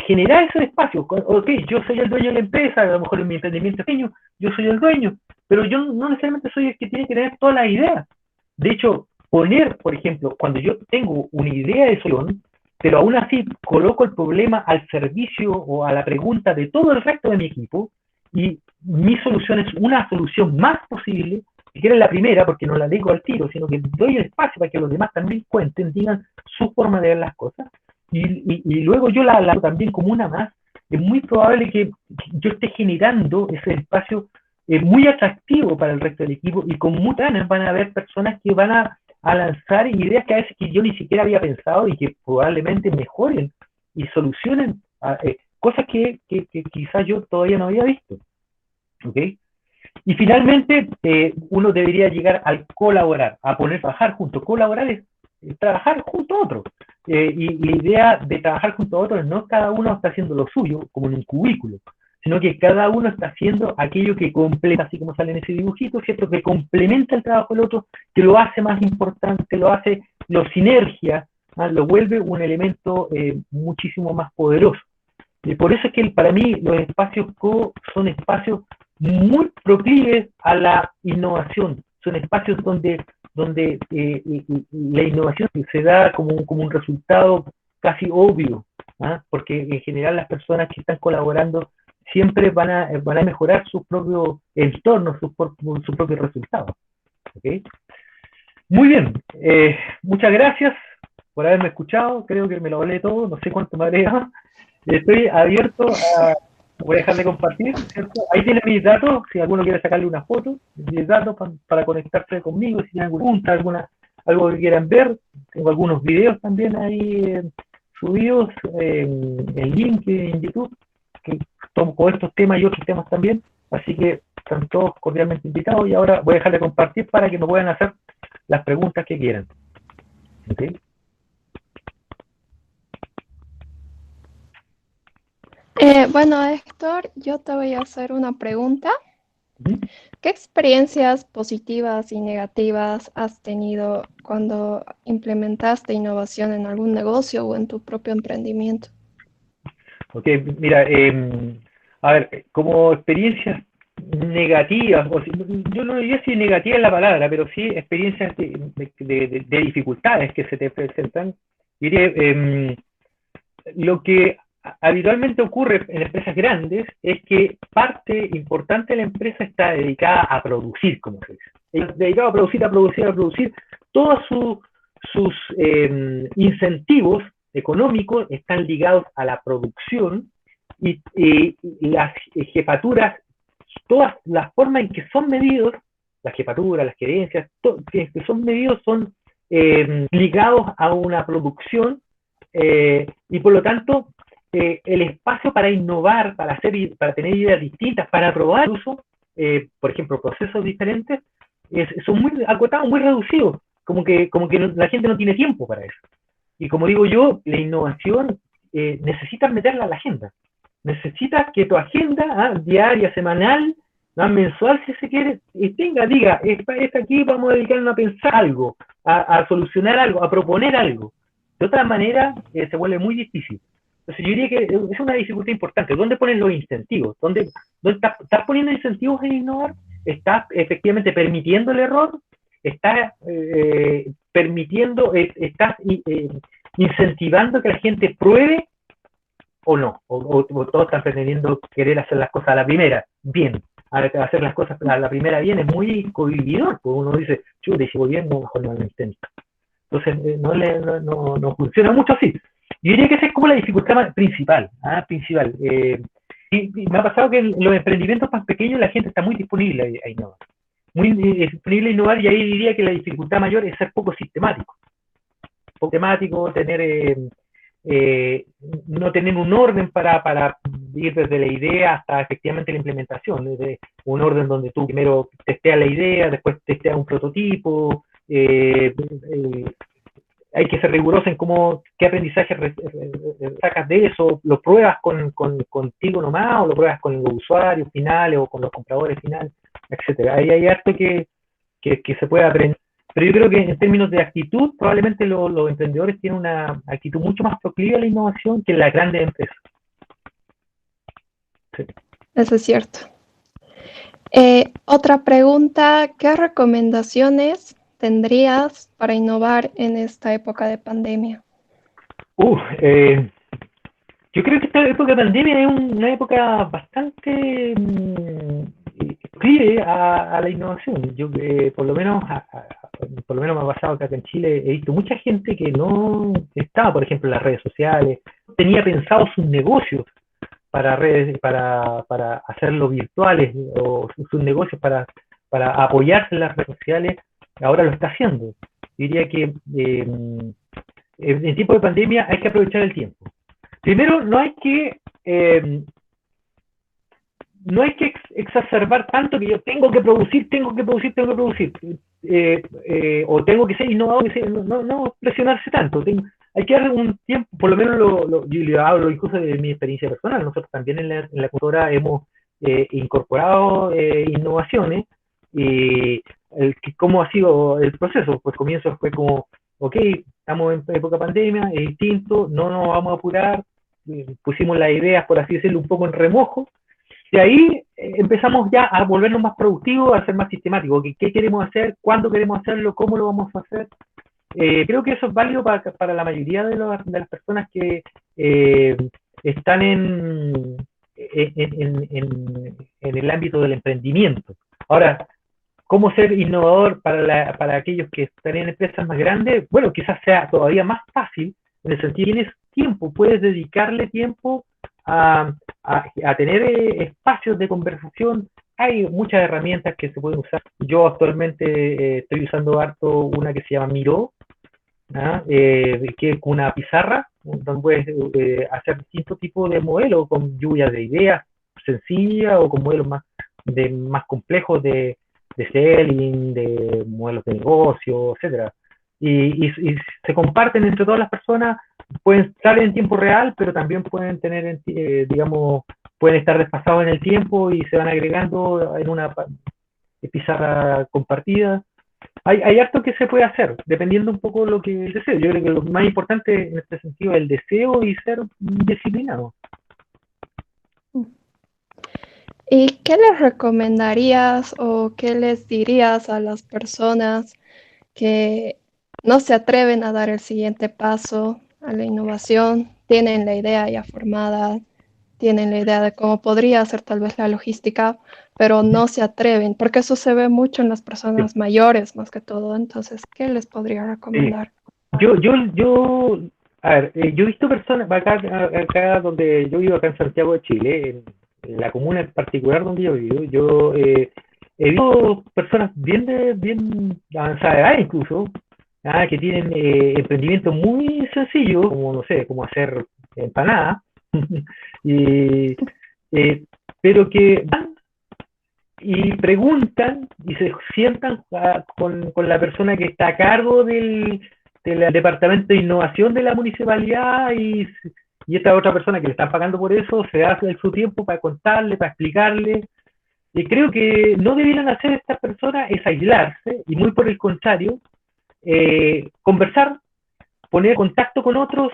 generar esos espacios, ok, yo soy el dueño de la empresa, a lo mejor en mi emprendimiento pequeño, yo soy el dueño, pero yo no necesariamente soy el que tiene que tener todas las ideas. De hecho, poner, por ejemplo, cuando yo tengo una idea de solución, pero aún así coloco el problema al servicio o a la pregunta de todo el resto de mi equipo, y mi solución es una solución más posible, si quieren la primera, porque no la digo al tiro, sino que doy el espacio para que los demás también cuenten, digan su forma de ver las cosas, y luego yo la hago también como una más. Es muy probable que yo esté generando ese espacio muy atractivo para el resto del equipo, y con muchas ganas van a haber personas que van a lanzar ideas que a veces que yo ni siquiera había pensado y que probablemente mejoren y solucionen cosas que quizás yo todavía no había visto. ¿Okay? Y finalmente, uno debería llegar al colaborar, a trabajar juntos. Colaborar es trabajar junto a otros. Y la idea de trabajar junto a otros no cada uno está haciendo lo suyo, como en un cubículo, sino que cada uno está haciendo aquello que completa, así como sale en ese dibujito, ¿cierto? Que complementa el trabajo del otro, que lo hace más importante, lo sinergia, lo vuelve un elemento muchísimo más poderoso. Y por eso es que para mí los espacios co son espacios muy proclives a la innovación, son espacios donde la innovación se da como un resultado casi obvio, porque en general las personas que están colaborando siempre van a mejorar sus propios entornos, sus propios resultados. ¿Okay? Muy bien, muchas gracias por haberme escuchado, creo que me lo hablé todo, no sé cuánto me habré dado. Estoy abierto voy a dejar de compartir, ¿cierto? Ahí tienen mis datos, si alguno quiere sacarle una foto, mis datos para conectarse conmigo, si tienen alguna pregunta, algo que quieran ver. Tengo algunos videos también ahí subidos en LinkedIn, en YouTube, que toco estos temas y otros temas también, así que están todos cordialmente invitados, y ahora voy a dejar de compartir para que me puedan hacer las preguntas que quieran. ¿Okay? Bueno, Héctor, yo te voy a hacer una pregunta. Ujú. ¿Qué experiencias positivas y negativas has tenido cuando implementaste innovación en algún negocio o en tu propio emprendimiento? Ok, mira, a ver, como experiencias negativas, yo no diría si negativa es la palabra, pero sí experiencias de dificultades que se te presentan. Diría, lo que habitualmente ocurre en empresas grandes es que parte importante de la empresa está dedicada a producir, como se dice. Dedicado a producir, a producir, a producir. Todos sus incentivos económicos están ligados a la producción y las jefaturas, todas las formas en que son medidos, las jefaturas, las gerencias, que son medidos son ligados a una producción y por lo tanto el espacio para innovar, para tener ideas distintas, para probar incluso, por ejemplo, procesos diferentes, son muy acotados, muy reducidos, como que la gente no tiene tiempo para eso. Y como digo yo, la innovación necesitas meterla a la agenda. Necesitas que tu agenda diaria, semanal, mensual, si se quiere, diga, esta aquí vamos a dedicarnos a pensar algo, a solucionar algo, a proponer algo. De otra manera, se vuelve muy difícil. Entonces yo diría que es una dificultad importante. ¿Dónde pones los incentivos? ¿Dónde estás poniendo incentivos en innovar? ¿Estás efectivamente permitiendo el error? ¿Estás estás incentivando que la gente pruebe o no? O todos están pretendiendo querer hacer las cosas a la primera, bien. Hacer las cosas a la primera bien es muy cohibidor, porque uno dice, chuta, y si voy bien, mejor no lo intento. Entonces, no funciona mucho así. Yo diría que esa es como la dificultad principal. Principal. Y me ha pasado que en los emprendimientos más pequeños la gente está muy disponible a innovar. Muy disponible a innovar, y ahí diría que la dificultad mayor es ser poco sistemático. Poco temático, no tener un orden para ir desde la idea hasta efectivamente la implementación. Un orden donde tú primero testeas la idea, después testeas un prototipo, hay que ser riguroso en qué aprendizaje sacas de eso, lo pruebas contigo nomás, o lo pruebas con los usuarios finales o con los compradores finales, etcétera. Ahí hay harto que se puede aprender. Pero yo creo que en términos de actitud, probablemente los emprendedores tienen una actitud mucho más proclive a la innovación que las grandes empresas. Sí. Eso es cierto. Otra pregunta, ¿qué recomendaciones tendrías para innovar en esta época de pandemia? Yo creo que esta época de pandemia es una época bastante proclive a la innovación. Yo, por lo menos me ha pasado acá en Chile, he visto mucha gente que no estaba, por ejemplo, en las redes sociales, tenía pensado sus negocios para redes, para hacerlo virtuales, o sus negocios para apoyarse en las redes sociales, ahora lo está haciendo. Yo diría que en tiempo de pandemia hay que aprovechar el tiempo. Primero, no hay que exacerbar tanto que yo tengo que producir, o tengo que ser innovador, no presionarse tanto. Hay que darle un tiempo, por lo menos yo hablo incluso de mi experiencia personal. Nosotros también en la consultora hemos incorporado innovaciones. Y ¿cómo ha sido el proceso? Pues comienzo fue como, ok, estamos en época pandemia, es distinto, no nos vamos a apurar, pusimos las ideas, por así decirlo, un poco en remojo. De ahí empezamos ya a volvernos más productivos, a ser más sistemáticos. ¿Qué queremos hacer? ¿Cuándo queremos hacerlo? ¿Cómo lo vamos a hacer? Creo que eso es válido para la mayoría de las personas que están en el ámbito del emprendimiento. Ahora, ¿cómo ser innovador para aquellos que están en empresas más grandes? Bueno, quizás sea todavía más fácil, en el sentido que tienes tiempo, puedes dedicarle tiempo a tener espacios de conversación. Hay muchas herramientas que se pueden usar. Yo actualmente estoy usando harto una que se llama Miro, que es una pizarra donde puedes hacer distintos tipos de modelos con lluvias de ideas sencillas o con modelos más complejos de selling, de modelos de negocio, etcétera. Y se comparten entre todas las personas, pueden estar en tiempo real, pero también pueden tener, digamos, pueden estar desfasados en el tiempo y se van agregando en una pizarra compartida. Hay harto que se puede hacer, dependiendo un poco de lo que el deseo. Yo creo que lo más importante en este sentido es el deseo y ser disciplinado. ¿Y qué les recomendarías o qué les dirías a las personas que no se atreven a dar el siguiente paso a la innovación? Tienen la idea ya formada, tienen la idea de cómo podría ser tal vez la logística, pero no se atreven, porque eso se ve mucho en las personas mayores más que todo. Entonces, ¿qué les podría Sí. recomendar? A ver, yo he visto personas acá donde yo vivo, acá en Santiago de Chile, en la comuna en particular donde yo vivo, yo he visto personas bien avanzadas de edad incluso, que tienen emprendimientos muy sencillos, como no sé, como hacer empanadas, y, pero que van y preguntan y se sientan con la persona que está a cargo del departamento de innovación de la municipalidad y esta otra persona que le están pagando por eso se hace su tiempo para contarle, para explicarle. Y creo que no debieran hacer estas personas es aislarse y muy por el contrario, conversar, poner contacto con otros,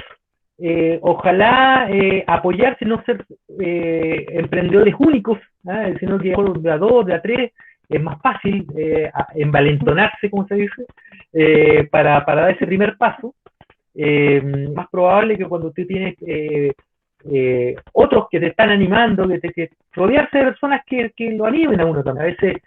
ojalá apoyarse, no ser emprendedores únicos, sino que de a dos, de a tres, es más fácil envalentonarse, como se dice, para dar ese primer paso. Más probable que cuando tú tienes otros que te están animando, que rodearse de personas que lo animen a uno también. A veces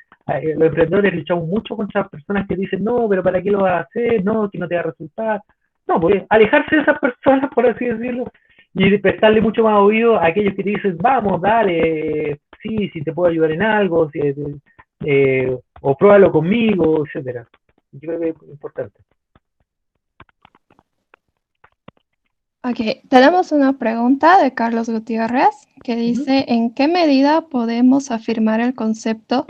los emprendedores luchamos mucho contra personas que dicen, no, pero ¿para qué lo vas a hacer? No, que no te va a resultar. No, pues alejarse de esas personas, por así decirlo, y prestarle mucho más oído a aquellos que te dicen, vamos, dale, sí, si te puedo ayudar en algo, o pruébalo conmigo, etcétera. Yo creo que es importante. Ok, tenemos una pregunta de Carlos Gutiérrez que dice, ¿en qué medida podemos afirmar el concepto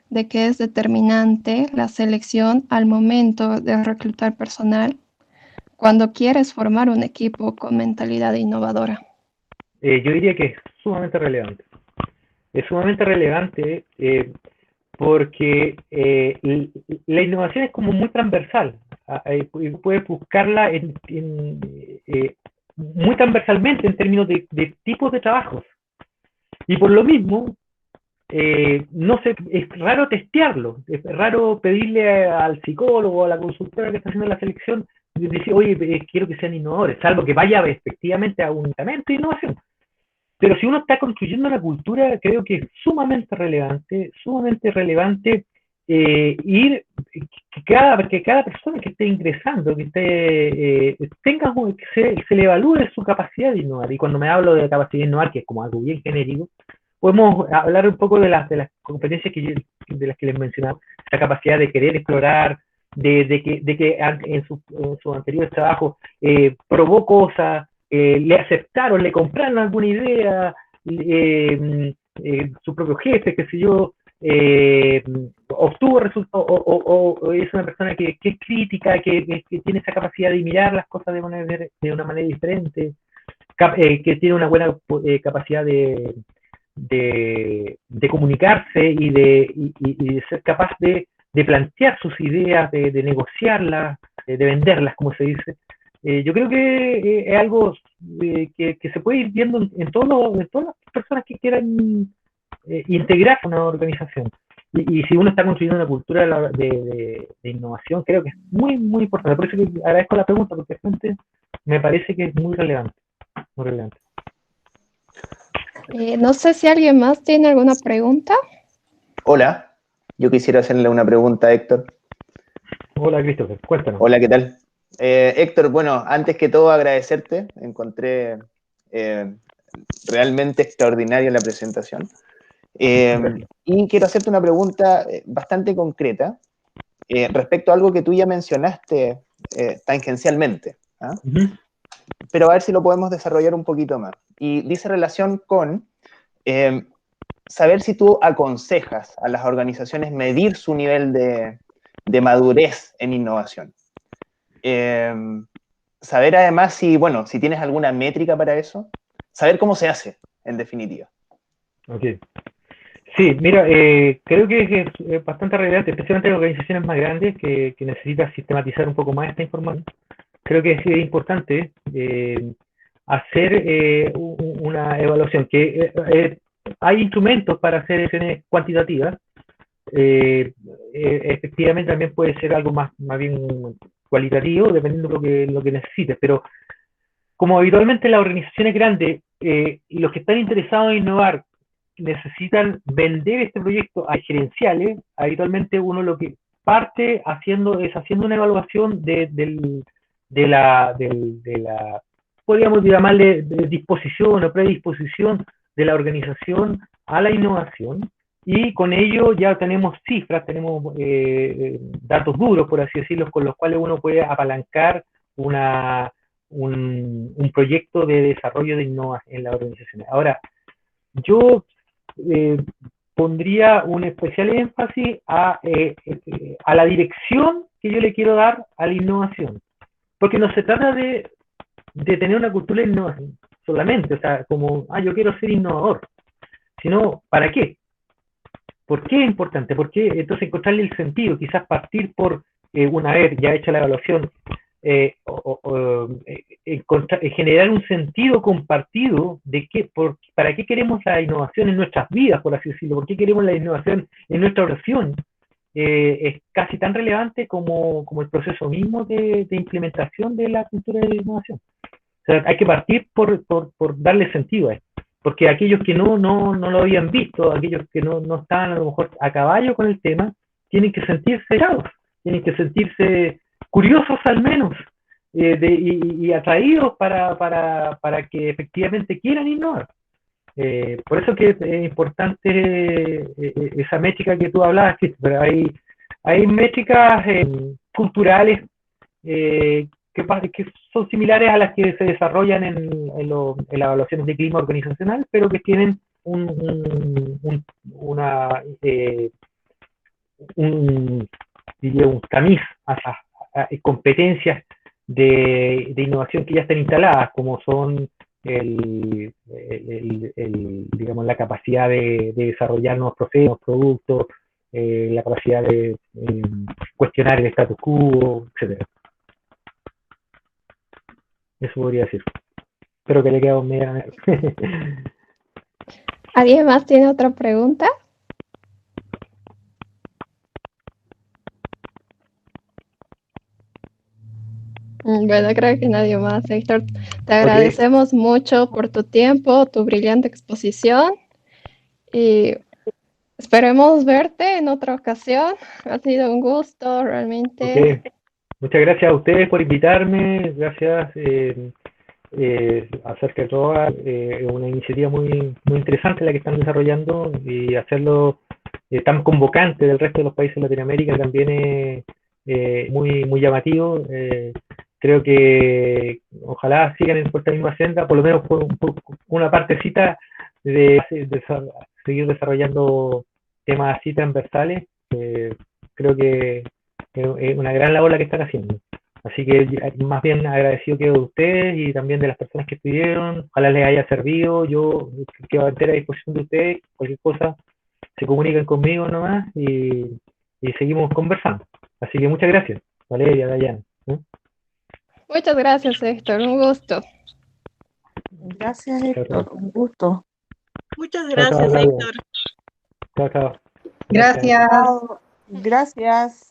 de que es determinante la selección al momento de reclutar personal cuando quieres formar un equipo con mentalidad innovadora? Yo diría que es sumamente relevante. Es sumamente relevante porque la innovación es como muy transversal. Y puedes buscarla muy transversalmente en términos de tipos de trabajos. Y por lo mismo, no sé, es raro testearlo, es raro pedirle al psicólogo o a la consultora que está haciendo la selección, decir, oye, quiero que sean innovadores, salvo que vaya efectivamente a un talento de innovación. Pero si uno está construyendo una cultura, creo que es sumamente relevante ir, que cada persona que esté ingresando, que tenga, que se le evalúe su capacidad de innovar. Y cuando me hablo de capacidad de innovar, que es como algo bien genérico, podemos hablar un poco de las competencias de las que les mencionaba, la capacidad de querer explorar, de que en su anterior trabajo probó cosas, le aceptaron, le compraron alguna idea, su propio jefe, qué sé yo, obtuvo resultados, o es una persona que es crítica, que tiene esa capacidad de mirar las cosas de una manera diferente, que tiene una buena capacidad de comunicarse y de ser capaz de plantear sus ideas, de negociarlas, de venderlas, como se dice. Yo creo que es algo que se puede ir viendo en todas las personas que quieran integrarse a una organización. Y si uno está construyendo una cultura de innovación, creo que es muy importante. Por eso que agradezco la pregunta, porque realmente me parece que es muy relevante. Muy relevante. No sé si alguien más tiene alguna pregunta. Hola, yo quisiera hacerle una pregunta a Héctor. Hola, Christopher, cuéntanos. Hola, ¿qué tal? Héctor, bueno, antes que todo agradecerte, encontré realmente extraordinaria la presentación. Y quiero hacerte una pregunta bastante concreta respecto a algo que tú ya mencionaste tangencialmente, ¿ah? Pero a ver si lo podemos desarrollar un poquito más. Y dice relación con saber si tú aconsejas a las organizaciones medir su nivel de madurez en innovación. Saber además si, bueno, si tienes alguna métrica para eso, saber cómo se hace, en definitiva. Ok. Sí, mira, creo que es bastante relevante, especialmente en organizaciones más grandes que necesitan sistematizar un poco más esta información. Creo que es importante hacer una evaluación, que hay instrumentos para hacer evaluaciones cuantitativas. Efectivamente también puede ser algo más bien cualitativo, dependiendo de lo que necesites, pero como habitualmente las organizaciones grandes y los que están interesados en innovar necesitan vender este proyecto a gerenciales, habitualmente uno lo que parte haciendo es haciendo una evaluación de la, podríamos llamarle, de disposición o predisposición de la organización a la innovación, y con ello ya tenemos cifras, tenemos datos duros, por así decirlo, con los cuales uno puede apalancar un proyecto de desarrollo de innovación en la organización. Ahora, yo pondría un especial énfasis a la dirección que yo le quiero dar a la innovación, porque no se trata de tener una cultura de innovación solamente, o sea, como, yo quiero ser innovador, sino, ¿para qué? ¿Por qué es importante? ¿Por qué? Entonces encontrarle el sentido, quizás partir por, una vez ya hecha la evaluación, generar un sentido compartido de para qué queremos la innovación en nuestras vidas, por así decirlo, por qué queremos la innovación en nuestra oración. Es casi tan relevante como el proceso mismo de implementación de la cultura de la innovación. O sea, hay que partir por darle sentido a esto, porque aquellos que no lo habían visto, aquellos que no estaban a lo mejor a caballo con el tema, tienen que sentirse helados, tienen que sentirse curiosos al menos, y atraídos para que efectivamente quieran innovar. Por eso que es importante esa métrica que tú hablabas, pero hay métricas culturales que son similares a las que se desarrollan en las evaluaciones de clima organizacional, pero que tienen diría un tamiz a competencias de innovación que ya están instaladas, como son digamos, la capacidad de desarrollar nuevos procesos, productos, la capacidad de cuestionar el status quo, etcétera. Eso podría decir. Espero que le quede media. ¿Alguien más tiene otra pregunta? Bueno, creo que nadie más, Héctor. Te agradecemos mucho por tu tiempo, tu brillante exposición, y esperemos verte en otra ocasión. Ha sido un gusto, realmente. Muchas gracias a ustedes por invitarme. Gracias acerca de todo. Es una iniciativa muy interesante la que están desarrollando, y hacerlo tan convocante del resto de los países de Latinoamérica también es muy llamativo. Creo que ojalá sigan en esta misma senda, por lo menos por una partecita de seguir desarrollando temas así transversales. Creo que es una gran labor la que están haciendo. Así que más bien agradecido quedo de ustedes y también de las personas que estuvieron. Ojalá les haya servido. Yo quedo a entera disposición de ustedes. Cualquier cosa se comunican conmigo nomás y seguimos conversando. Así que muchas gracias, Valeria, Dayana. Muchas gracias, Héctor. Un gusto. Gracias, Héctor. Un gusto. Muchas gracias, Héctor. Chao. Gracias. Chao. Gracias.